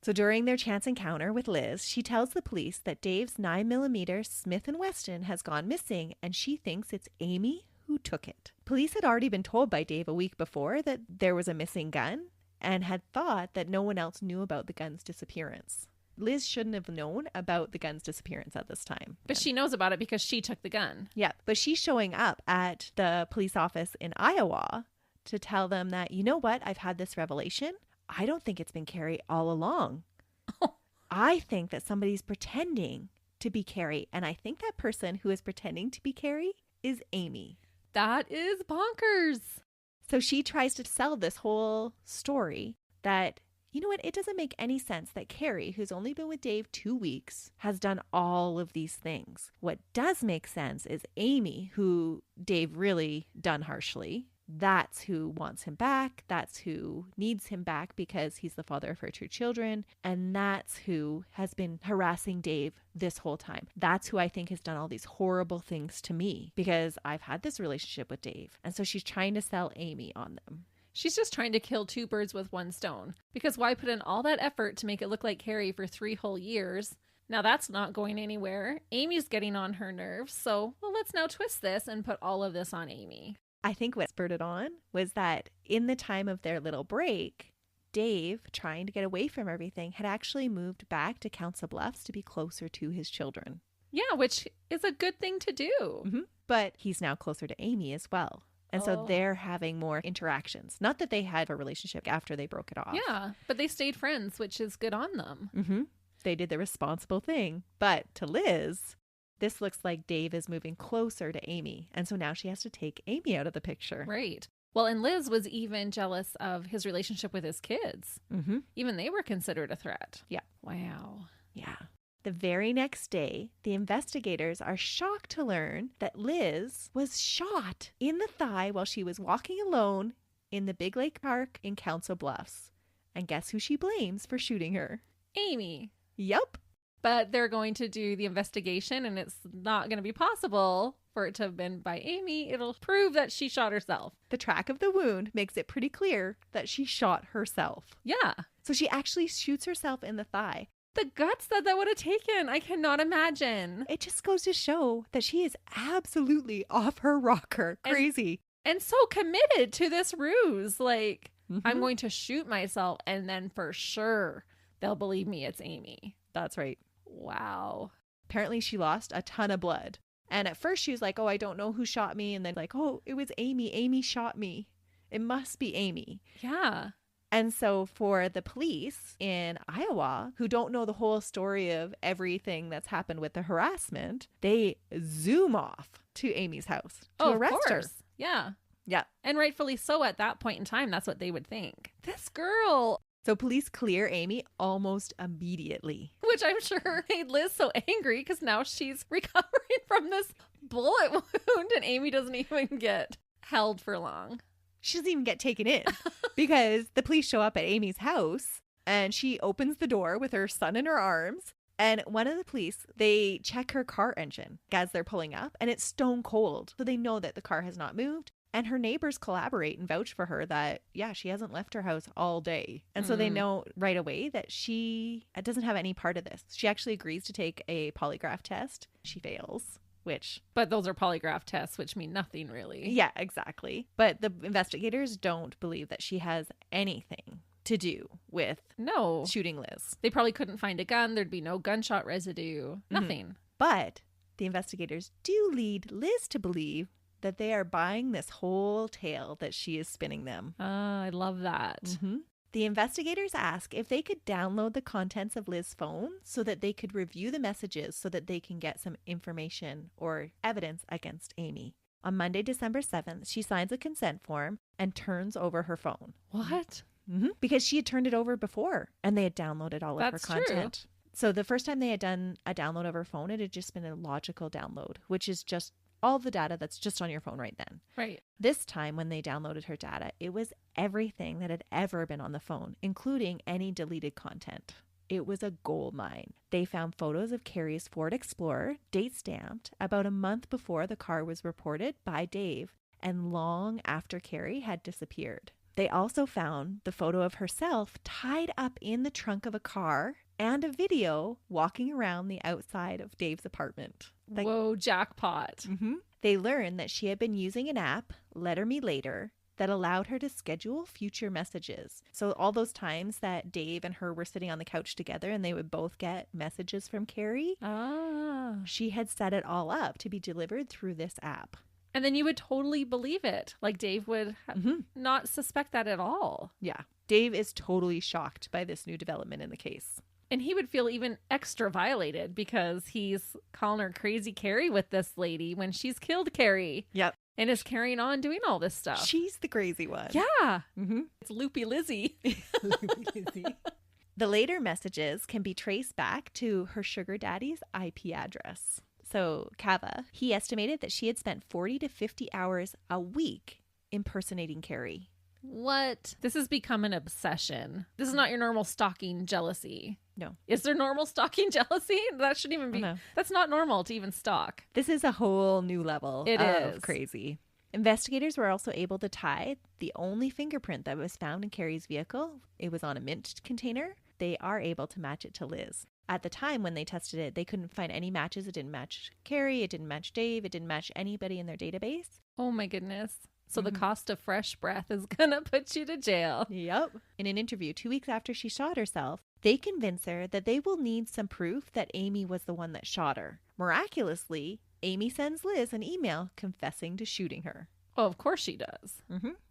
So during their chance encounter with Liz, she tells the police that Dave's 9mm Smith & Wesson has gone missing, and she thinks it's Amy who took it. Police had already been told by Dave a week before that there was a missing gun and had thought that no one else knew about the gun's disappearance. Liz shouldn't have known about the gun's disappearance at this time. But she knows about it because she took the gun. Yeah, but she's showing up at the police office in Iowa to tell them that, you know what, I've had this revelation. I don't think it's been Carrie all along. I think that somebody's pretending to be Carrie, and I think that person who is pretending to be Carrie is Amy. That is bonkers. So she tries to sell this whole story that, you know what, it doesn't make any sense that Carrie, who's only been with Dave 2 weeks, has done all of these things. What does make sense is Amy, who Dave really done harshly. That's who wants him back. That's who needs him back because he's the father of her 2 children. And that's who has been harassing Dave this whole time. That's who I think has done all these horrible things to me because I've had this relationship with Dave. And so she's trying to sell Amy on them. She's just trying to kill 2 birds with 1 stone. Because why put in all that effort to make it look like Carrie for 3 whole years? Now that's not going anywhere. Amy's getting on her nerves. So, well, let's now twist this and put all of this on Amy. I think what spurred it on was that in the time of their little break, Dave, trying to get away from everything, had actually moved back to Council Bluffs to be closer to his children. Yeah, which is a good thing to do. Mm-hmm. But he's now closer to Amy as well. And so they're having more interactions. Not that they had a relationship after they broke it off. Yeah, but they stayed friends, which is good on them. Mm-hmm. They did the responsible thing. But to Liz, this looks like Dave is moving closer to Amy. And so now she has to take Amy out of the picture. Right. Well, and Liz was even jealous of his relationship with his kids. Mm-hmm. Even they were considered a threat. Yeah. Wow. Yeah. The very next day, the investigators are shocked to learn that Liz was shot in the thigh while she was walking alone in the Big Lake Park in Council Bluffs. And guess who she blames for shooting her? Amy. Yep. But they're going to do the investigation and it's not going to be possible for it to have been by Amy. It'll prove that she shot herself. The track of the wound makes it pretty clear that she shot herself. Yeah. So she actually shoots herself in the thigh. The guts that would have taken, I cannot imagine. It just goes to show that she is absolutely off her rocker. Crazy. And so committed to this ruse. Like, I'm going to shoot myself and then for sure they'll believe me it's Amy. That's right. Wow. Apparently she lost a ton of blood. And at first she was like, oh, I don't know who shot me. And then like, oh, it was Amy. Amy shot me. It must be Amy. Yeah. And so for the police in Iowa, who don't know the whole story of everything that's happened with the harassment, they zoom off to Amy's house to arrest her. Yeah. Yeah. And rightfully so at that point in time. That's what they would think. This girl. So police clear Amy almost immediately. Which I'm sure made Liz so angry because now she's recovering from this bullet wound and Amy doesn't even get held for long. She doesn't even get taken in because the police show up at Amy's house and she opens the door with her son in her arms. And one of the police, they check her car engine as they're pulling up and it's stone cold. So they know that the car has not moved. And her neighbors collaborate and vouch for her that, yeah, she hasn't left her house all day. And so they know right away that she doesn't have any part of this. She actually agrees to take a polygraph test. She fails, which... But those are polygraph tests, which mean nothing really. Yeah, exactly. But the investigators don't believe that she has anything to do with No. shooting Liz. They probably couldn't find a gun. There'd be no gunshot residue. Nothing. But the investigators do lead Liz to believe that they are buying this whole tale that she is spinning them. I love that. The investigators ask if they could download the contents of Liz's phone so that they could review the messages so that they can get some information or evidence against Amy. On Monday, December 7th, she signs a consent form and turns over her phone. What? Because she had turned it over before and they had downloaded all of her That's content. So the first time they had done a download of her phone, it had just been a logical download, which is just all the data that's just on your phone right then. Right. This time when they downloaded her data, it was everything that had ever been on the phone, including any deleted content. It was a gold mine. They found photos of Carrie's Ford Explorer, date stamped, about a month before the car was reported by Dave and long after Carrie had disappeared. They also found the photo of herself tied up in the trunk of a car and a video walking around the outside of Dave's apartment. Whoa, jackpot. They learned that she had been using an app, Letter Me Later, that allowed her to schedule future messages. So all those times that Dave and her were sitting on the couch together and they would both get messages from Carrie, she had set it all up to be delivered through this app. And then you would totally believe it. Like Dave would not suspect that at all. Yeah. Dave is totally shocked by this new development in the case. And he would feel even extra violated because he's calling her crazy Carrie with this lady when she's killed Carrie. Yep. And is carrying on doing all this stuff. She's the crazy one. Yeah. It's Loopy Lizzie. Loopy Lizzie. The later messages can be traced back to her sugar daddy's IP address. So Kava, he estimated that she had spent 40 to 50 hours a week impersonating Carrie. What? This has become an obsession. This is not your normal stalking jealousy. No. Is there normal stalking jealousy? That shouldn't even be. No. That's not normal to even stalk. This is a whole new level of crazy. Investigators were also able to tie the only fingerprint that was found in Carrie's vehicle. It was on a mint container. They are able to match it to Liz. At the time when they tested it, they couldn't find any matches. It didn't match Carrie. It didn't match Dave. It didn't match anybody in their database. Oh my goodness. So the cost of fresh breath is going to put you to jail. Yep. In an interview 2 weeks after she shot herself, they convince her that they will need some proof that Amy was the one that shot her. Miraculously, Amy sends Liz an email confessing to shooting her. Oh, of course she does.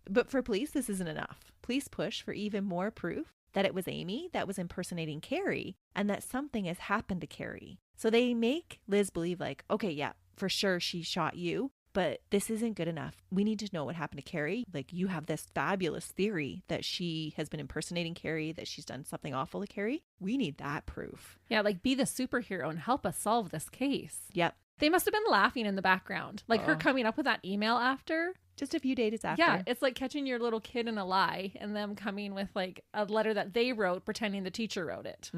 But for police, this isn't enough. Police push for even more proof that it was Amy that was impersonating Carrie and that something has happened to Carrie. So they make Liz believe like, okay, yeah, for sure she shot you. But this isn't good enough. We need to know what happened to Carrie. Like, you have this fabulous theory that she has been impersonating Carrie, that she's done something awful to Carrie. We need that proof. Yeah, like be the superhero and help us solve this case. Yep. They must have been laughing in the background. Like her coming up with that email after. Just a few days after. Yeah, it's like catching your little kid in a lie and them coming with like a letter that they wrote pretending the teacher wrote it.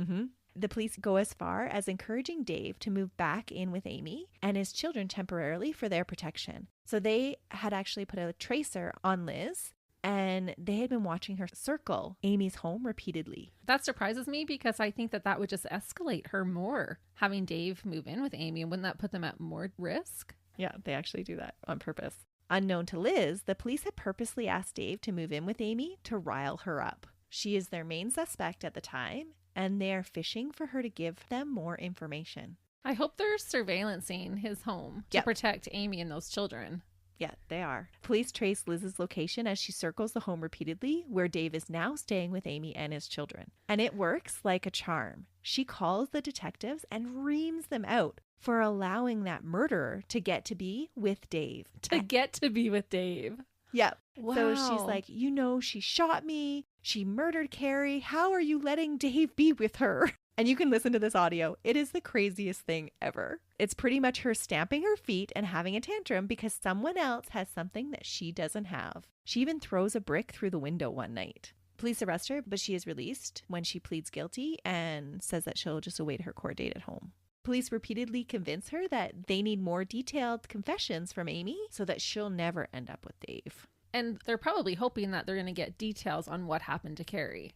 The police go as far as encouraging Dave to move back in with Amy and his children temporarily for their protection. So they had actually put a tracer on Liz and they had been watching her circle Amy's home repeatedly. That surprises me because I think that that would just escalate her more, having Dave move in with Amy. And wouldn't that put them at more risk? Yeah, they actually do that on purpose. Unknown to Liz, the police had purposely asked Dave to move in with Amy to rile her up. She is their main suspect at the time, and they are fishing for her to give them more information. I hope they're surveillancing his home to protect Amy and those children. Yeah, they are. Police trace Liz's location as she circles the home repeatedly, where Dave is now staying with Amy and his children. And it works like a charm. She calls the detectives and reams them out for allowing that murderer to get to be with Dave. Get to be with Dave. Yep. Wow. So she's like, you know, she shot me. She murdered Carrie. How are you letting Dave be with her? And you can listen to this audio. It is the craziest thing ever. It's pretty much her stamping her feet and having a tantrum because someone else has something that she doesn't have. She even throws a brick through the window one night. Police arrest her, but she is released when she pleads guilty and says that she'll just await her court date at home. Police repeatedly convince her that they need more detailed confessions from Amy so that she'll never end up with Dave. And they're probably hoping that they're going to get details on what happened to Carrie.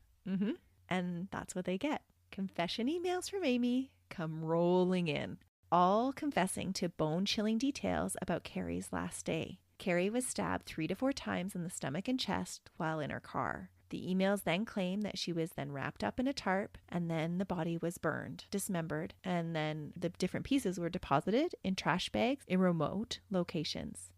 And that's what they get. Confession emails from Amy come rolling in, all confessing to bone-chilling details about Carrie's last day. Carrie was stabbed 3 to 4 times in the stomach and chest while in her car. The emails then claim that she was then wrapped up in a tarp and then the body was burned, dismembered, and then the different pieces were deposited in trash bags in remote locations.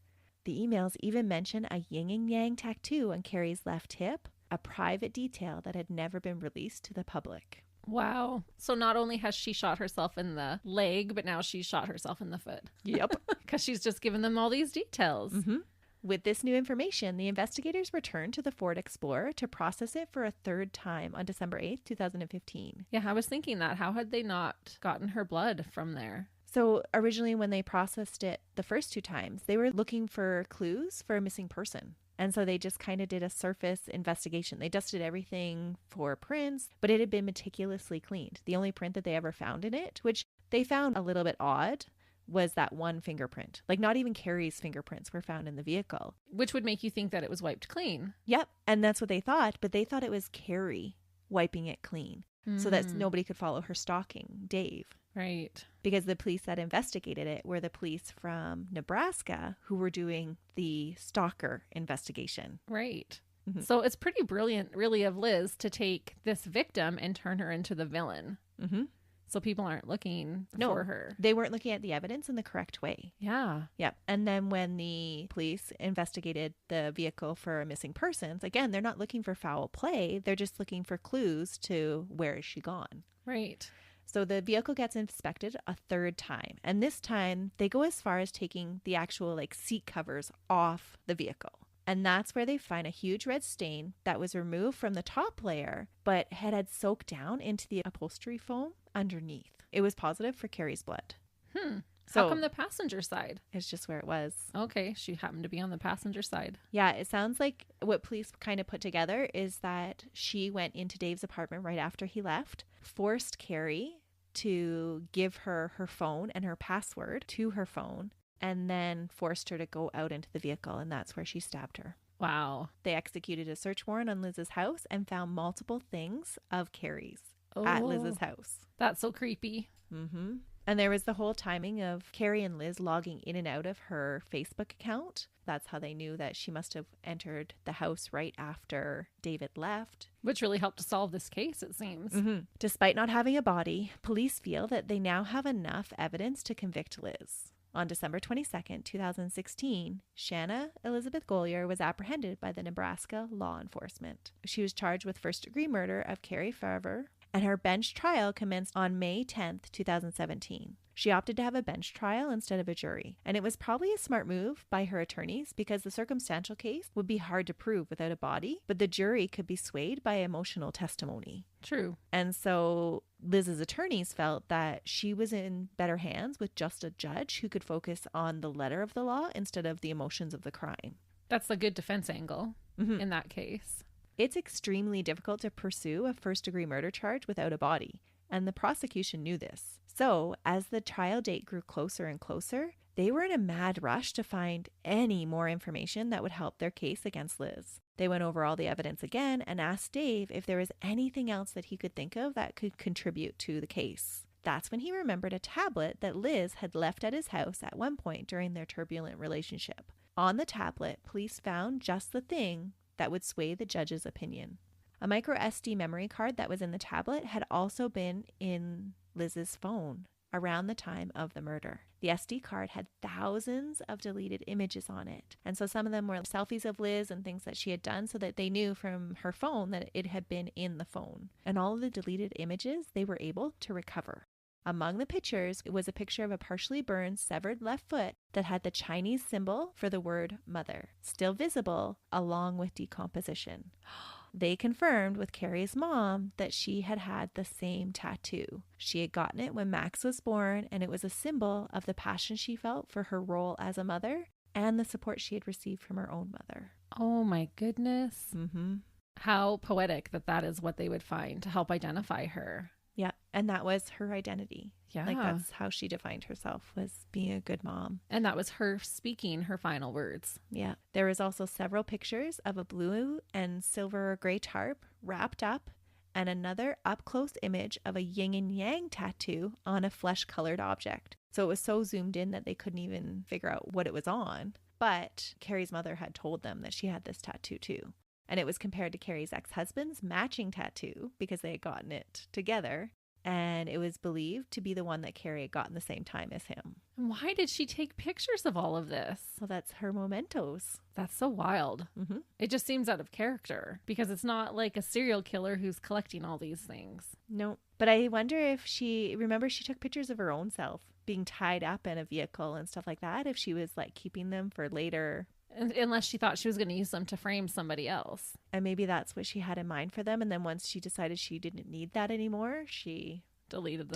The emails even mention a yin and yang tattoo on Carrie's left hip, a private detail that had never been released to the public. Wow. So not only has she shot herself in the leg, but now she's shot herself in the foot. Yep. Because she's just given them all these details. Mm-hmm. With this new information, the investigators returned to the Ford Explorer to process it for a third time on December 8th, 2015. Yeah, I was thinking that. How had they not gotten her blood from there? So originally when they processed it the first 2 times, they were looking for clues for a missing person. And so they just kind of did a surface investigation. They dusted everything for prints, but it had been meticulously cleaned. The only print that they ever found in it, which they found a little bit odd, was that one fingerprint. Like not even Carrie's fingerprints were found in the vehicle. Which would make you think that it was wiped clean. Yep. And that's what they thought, but they thought it was Carrie wiping it clean so that nobody could follow her stalking Dave. Right. Because the police that investigated it were the police from Nebraska who were doing the stalker investigation. Right. Mm-hmm. So it's pretty brilliant, really, of Liz to take this victim and turn her into the villain. Mm-hmm. So people aren't looking for her. They weren't looking at the evidence in the correct way. Yeah. Yep. And then when the police investigated the vehicle for missing persons, again, they're not looking for foul play. They're just looking for clues to where is she gone. Right. So the vehicle gets inspected a third time. And this time they go as far as taking the actual seat covers off the vehicle. And that's where they find a huge red stain that was removed from the top layer, but had soaked down into the upholstery foam underneath. It was positive for Carrie's blood. So how come the passenger side? It's just where it was. Okay, she happened to be on the passenger side. Yeah, it sounds like what police kind of put together is that she went into Dave's apartment right after he left, forced Carrie to give her her phone and her password to her phone, and then forced her to go out into the vehicle, and that's where she stabbed her. Wow. They executed a search warrant on Liz's house and found multiple things of Carrie's at Liz's house. That's so creepy. Mm-hmm. And there was the whole timing of Carrie and Liz logging in and out of her Facebook account. That's how they knew that she must have entered the house right after David left. Which really helped to solve this case, it seems. Mm-hmm. Despite not having a body, police feel that they now have enough evidence to convict Liz. On December 22nd, 2016, Shanna Elizabeth Golyar was apprehended by the Nebraska law enforcement. She was charged with first-degree murder of Carrie Farver, and her bench trial commenced on May 10th, 2017. She opted to have a bench trial instead of a jury, and it was probably a smart move by her attorneys because the circumstantial case would be hard to prove without a body, but the jury could be swayed by emotional testimony. True. And so Liz's attorneys felt that she was in better hands with just a judge who could focus on the letter of the law instead of the emotions of the crime. That's a good defense angle in that case. It's extremely difficult to pursue a first-degree murder charge without a body, and the prosecution knew this. So, as the trial date grew closer and closer, they were in a mad rush to find any more information that would help their case against Liz. They went over all the evidence again and asked Dave if there was anything else that he could think of that could contribute to the case. That's when he remembered a tablet that Liz had left at his house at one point during their turbulent relationship. On the tablet, police found just the thing that would sway the judge's opinion. A micro SD memory card that was in the tablet had also been in Liz's phone around the time of the murder. The SD card had thousands of deleted images on it. And so some of them were selfies of Liz and things that she had done so that they knew from her phone that it had been in the phone. And all of the deleted images they were able to recover. Among the pictures was a picture of a partially burned, severed left foot that had the Chinese symbol for the word mother, still visible along with decomposition. They confirmed with Carrie's mom that she had had the same tattoo. She had gotten it when Max was born, and it was a symbol of the passion she felt for her role as a mother and the support she had received from her own mother. Oh my goodness. Mm-hmm. How poetic that is what they would find to help identify her. Yeah, and that was her identity. Yeah. That's how she defined herself, was being a good mom. And that was her speaking her final words. Yeah. There was also several pictures of a blue and silver or gray tarp wrapped up and another up-close image of a yin and yang tattoo on a flesh-colored object. So it was so zoomed in that they couldn't even figure out what it was on. But Carrie's mother had told them that she had this tattoo too. And it was compared to Carrie's ex-husband's matching tattoo because they had gotten it together. And it was believed to be the one that Carrie had gotten the same time as him. Why did she take pictures of all of this? Well, that's her mementos. That's so wild. Mm-hmm. It just seems out of character because it's not like a serial killer who's collecting all these things. No, but I wonder if she took pictures of her own self being tied up in a vehicle and stuff like that, if she was like keeping them for later. Unless she thought she was going to use them to frame somebody else. And maybe that's what she had in mind for them. And then once she decided she didn't need that anymore, she deleted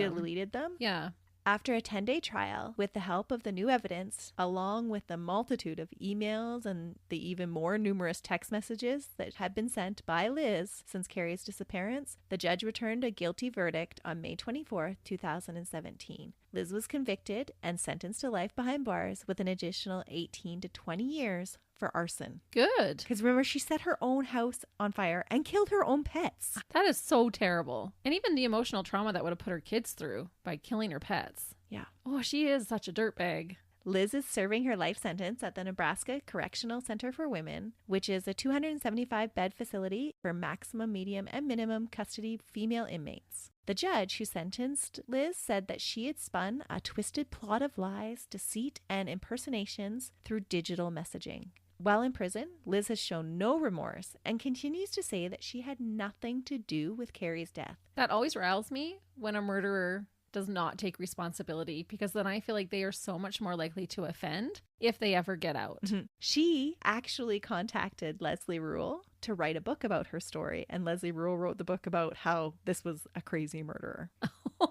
them. Yeah. After a 10-day trial, with the help of the new evidence, along with the multitude of emails and the even more numerous text messages that had been sent by Liz since Carrie's disappearance, the judge returned a guilty verdict on May 24, 2017. Liz was convicted and sentenced to life behind bars with an additional 18 to 20 years for arson. Good. Because remember, she set her own house on fire and killed her own pets. That is so terrible. And even the emotional trauma that would have put her kids through by killing her pets. Yeah. Oh, she is such a dirtbag. Liz is serving her life sentence at the Nebraska Correctional Center for Women, which is a 275-bed facility for maximum, medium, and minimum custody female inmates. The judge who sentenced Liz said that she had spun a twisted plot of lies, deceit, and impersonations through digital messaging. While in prison, Liz has shown no remorse and continues to say that she had nothing to do with Carrie's death. That always riles me when a murderer does not take responsibility, because then I feel like they are so much more likely to offend if they ever get out. Mm-hmm. She actually contacted Leslie Rule to write a book about her story, and Leslie Rule wrote the book about how this was a crazy murderer.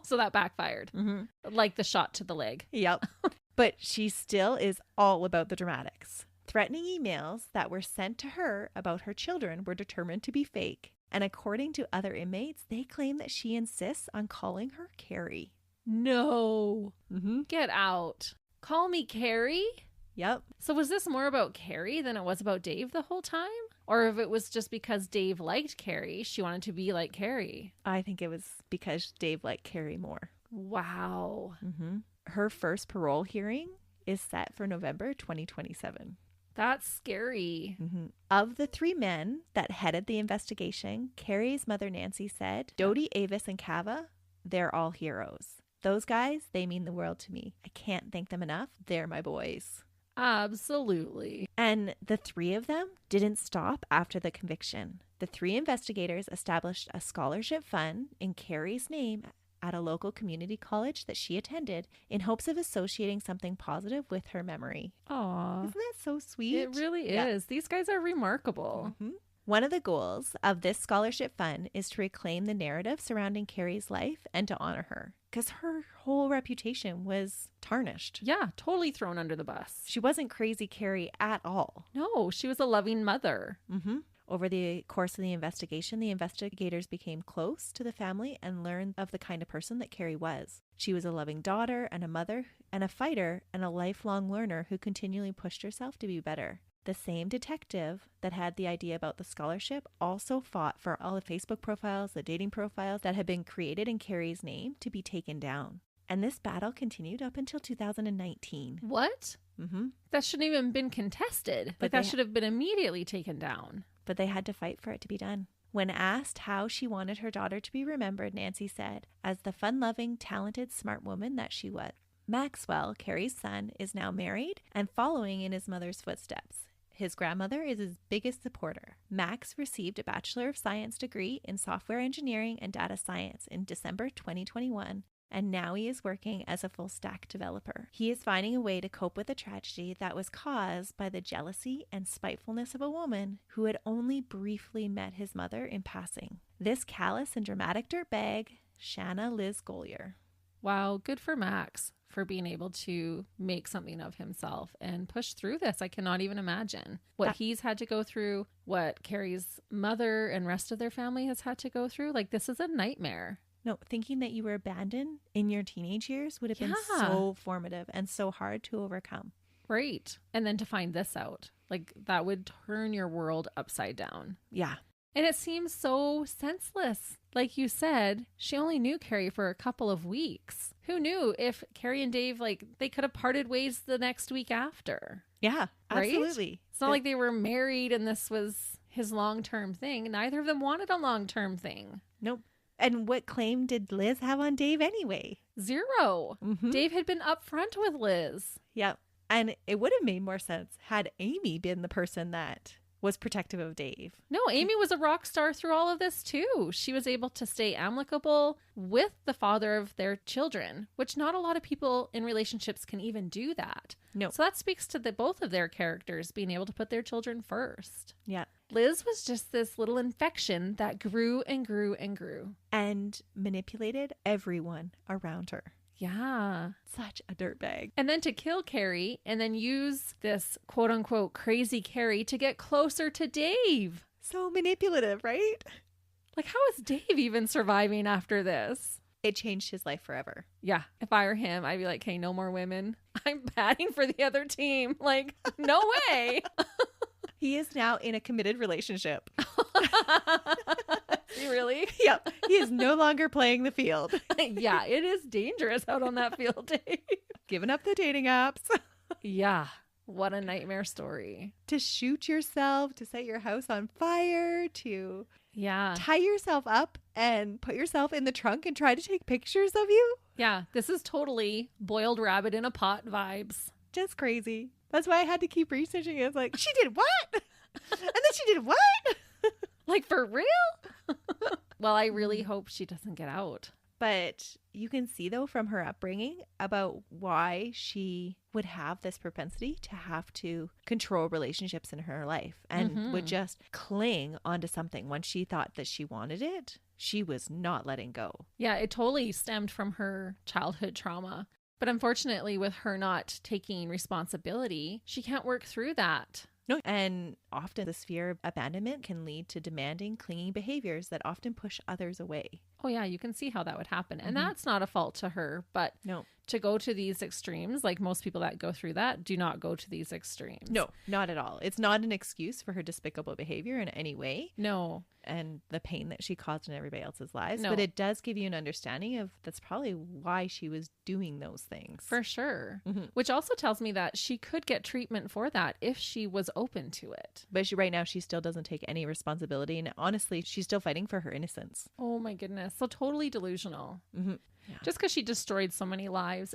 So that backfired. Mm-hmm. Like the shot to the leg. Yep. But she still is all about the dramatics. Threatening emails that were sent to her about her children were determined to be fake. And according to other inmates, they claim that she insists on calling her Carrie. No. Mm-hmm. Get out. Call me Carrie? Yep. So was this more about Carrie than it was about Dave the whole time? Or if it was just because Dave liked Carrie, she wanted to be like Carrie? I think it was because Dave liked Carrie more. Wow. Mm-hmm. Her first parole hearing is set for November 2027. That's scary. Mm-hmm. Of the three men that headed the investigation, Carrie's mother Nancy said, Dodie, Avis, and Cava, they're all heroes. Those guys, they mean the world to me. I can't thank them enough. They're my boys. Absolutely. And the three of them didn't stop after the conviction. The three investigators established a scholarship fund in Carrie's name at a local community college that she attended in hopes of associating something positive with her memory. Aww. Isn't that so sweet? It really is. These guys are remarkable. Mm-hmm. One of the goals of this scholarship fund is to reclaim the narrative surrounding Carrie's life and to honor her, because her whole reputation was tarnished. Yeah, totally thrown under the bus. She wasn't crazy Carrie at all. No, she was a loving mother. Mm-hmm. Over the course of the investigation, the investigators became close to the family and learned of the kind of person that Carrie was. She was a loving daughter and a mother and a fighter and a lifelong learner who continually pushed herself to be better. The same detective that had the idea about the scholarship also fought for all the Facebook profiles, the dating profiles that had been created in Carrie's name to be taken down. And this battle continued up until 2019. What? Mm-hmm. That shouldn't even been contested. But that should have been immediately taken down. But they had to fight for it to be done. When asked how she wanted her daughter to be remembered, Nancy said, as the fun-loving, talented, smart woman that she was. Maxwell, Carrie's son, is now married and following in his mother's footsteps. His grandmother is his biggest supporter. Max received a Bachelor of Science degree in software engineering and data science in December 2021, and now he is working as a full-stack developer. He is finding a way to cope with a tragedy that was caused by the jealousy and spitefulness of a woman who had only briefly met his mother in passing. This callous and dramatic dirtbag, Shanna Golyar. Wow, good for Max for being able to make something of himself and push through this. I cannot even imagine what he's had to go through, what Carrie's mother and rest of their family has had to go through. Like, this is a nightmare. No, thinking that you were abandoned in your teenage years would have been so formative and so hard to overcome. Right. And then to find this out, like, that would turn your world upside down. Yeah. And it seems so senseless. Like you said, she only knew Carrie for a couple of weeks. Who knew if Carrie and Dave, like, they could have parted ways the next week after? Yeah, right? absolutely. It's not like they were married and this was his long-term thing. Neither of them wanted a long-term thing. Nope. And what claim did Liz have on Dave anyway? 0. Mm-hmm. Dave had been upfront with Liz. Yep. And it would have made more sense had Amy been the person that was protective of Dave. No, Amy was a rock star through all of this too. She was able to stay amicable with the father of their children, which not a lot of people in relationships can even do that. No. So that speaks to both of their characters being able to put their children first. Yeah. Liz was just this little infection that grew and grew and grew. And manipulated everyone around her. Yeah. Such a dirtbag. And then to kill Carrie and then use this quote unquote crazy Carrie to get closer to Dave. So manipulative, right? Like, how is Dave even surviving after this? It changed his life forever. Yeah. If I were him, I'd be like, hey, no more women. I'm batting for the other team. Like, no way. He is now in a committed relationship. Really? Yep. He is no longer playing the field. Yeah, it is dangerous out on that field, Dave. Giving up the dating apps. Yeah. What a nightmare story. To shoot yourself, to set your house on fire, to tie yourself up and put yourself in the trunk and try to take pictures of you. Yeah, this is totally boiled rabbit in a pot vibes. Just crazy. That's why I had to keep researching it. It's like, she did what? And then she did what? Like, for real? Well, I really hope she doesn't get out. But you can see, though, from her upbringing about why she would have this propensity to have to control relationships in her life and would just cling onto something. Once she thought that she wanted it, she was not letting go. Yeah, it totally stemmed from her childhood trauma. But unfortunately, with her not taking responsibility, she can't work through that. No, and often this fear of abandonment can lead to demanding, clinging behaviors that often push others away. Oh, yeah, you can see how that would happen. And that's not a fault to her. But no, to go to these extremes, like most people that go through that, do not go to these extremes. No, not at all. It's not an excuse for her despicable behavior in any way. No. And the pain that she caused in everybody else's lives. No. But it does give you an understanding of that's probably why she was doing those things. For sure. Which also tells me that she could get treatment for that if she was open to it. But right now, she still doesn't take any responsibility. And honestly, she's still fighting for her innocence. Oh, my goodness. So totally delusional. Yeah. Just because she destroyed so many lives.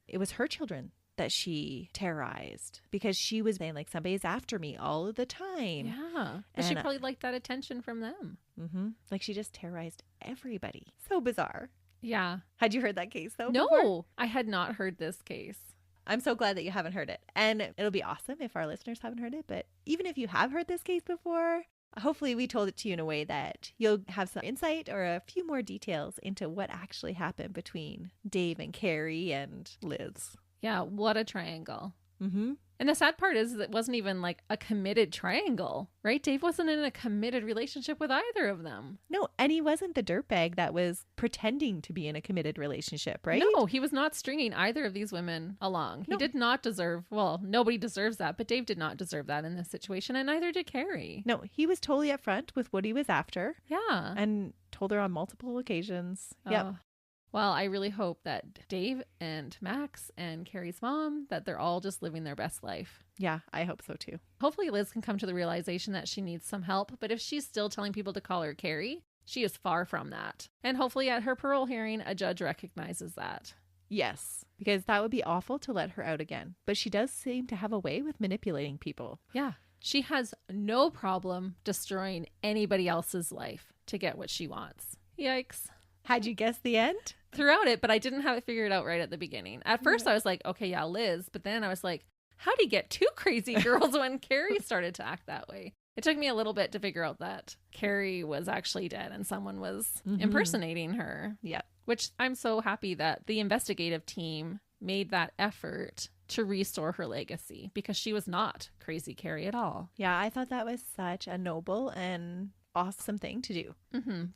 It was her children that she terrorized because she was saying, like, somebody's after me all of the time. Yeah. And she probably liked that attention from them. Like, she just terrorized everybody. So bizarre. Yeah. Had you heard that case, though? No, before? I had not heard this case. I'm so glad that you haven't heard it. And it'll be awesome if our listeners haven't heard it. But even if you have heard this case before, hopefully we told it to you in a way that you'll have some insight or a few more details into what actually happened between Dave and Carrie and Liz. Yeah, what a triangle. And the sad part is it wasn't even like a committed triangle, right? Dave wasn't in a committed relationship with either of them. No, and he wasn't the dirtbag that was pretending to be in a committed relationship, right? No, he was not stringing either of these women along. He did not deserve, well, nobody deserves that, but Dave did not deserve that in this situation, and neither did Carrie. No, he was totally upfront with what he was after. Yeah. And told her on multiple occasions. Yep. Well, I really hope that Dave and Max and Carrie's mom, that they're all just living their best life. Yeah, I hope so too. Hopefully Liz can come to the realization that she needs some help, but if she's still telling people to call her Carrie, she is far from that. And hopefully at her parole hearing, a judge recognizes that. Yes, because that would be awful to let her out again. But she does seem to have a way with manipulating people. Yeah. She has no problem destroying anybody else's life to get what she wants. Yikes. Had you guessed the end? Throughout it, but I didn't have it figured out right at the beginning. At first I was like, okay, yeah, Liz. But then I was like, how do you get two crazy girls when Carrie started to act that way? It took me a little bit to figure out that Carrie was actually dead and someone was impersonating her. Yeah. Which I'm so happy that the investigative team made that effort to restore her legacy because she was not crazy Carrie at all. Yeah, I thought that was such a noble and awesome thing to do.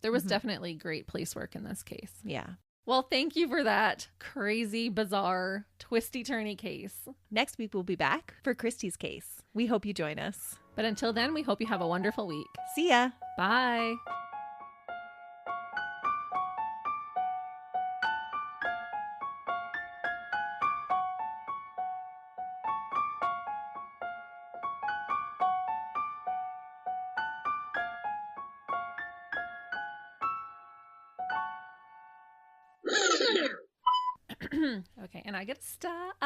There was definitely great police work in this case. Yeah. Well, thank you for that crazy, bizarre, twisty-turny case. Next week, we'll be back for Christy's case. We hope you join us. But until then, we hope you have a wonderful week. See ya. Bye. Okay, and I get to start.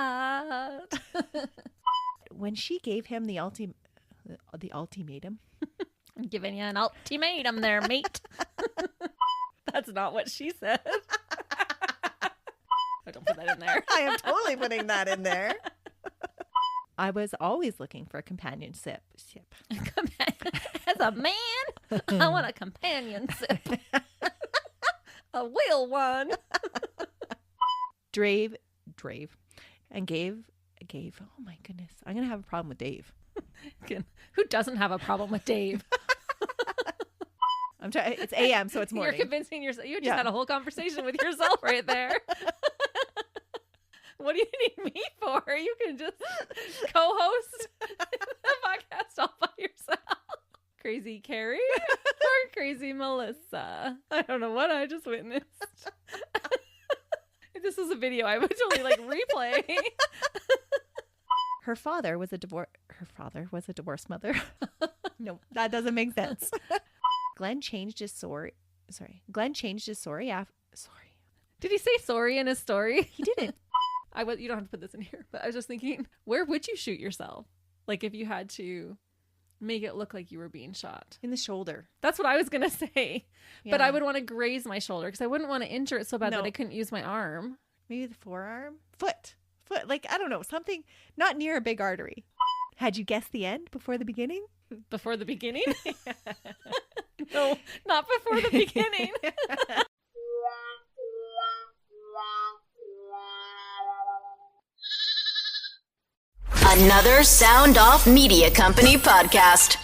When she gave him the ultimatum. I'm giving you an ultimatum there, mate. That's not what she said. I don't put that in there. I am totally putting that in there. I was always looking for a companionship. As a man, I want a companionship. A real one. Dave, and gave. Oh my goodness, I'm gonna have a problem with Dave. Who doesn't have a problem with Dave? I'm trying. It's AM, so it's morning. You're convincing yourself. You just had a whole conversation with yourself right there. What do you need me for? You can just co-host the podcast all by yourself. Crazy Carrie or crazy Melissa? I don't know what I just witnessed. If this was a video, I would totally replay. Her father was a divorced mother. No, that doesn't make sense. Glenn changed his story. Did he say sorry in his story? He didn't. You don't have to put this in here, but I was just thinking, where would you shoot yourself? If you had to make it look like you were being shot. In the shoulder. That's what I was going to say. Yeah. But I would want to graze my shoulder because I wouldn't want to injure it so bad that I couldn't use my arm. Maybe the forearm? Foot. I don't know. Something not near a big artery. Had you guessed the end before the beginning? Before the beginning? No, not before the beginning. Another Sound Off Media Company podcast.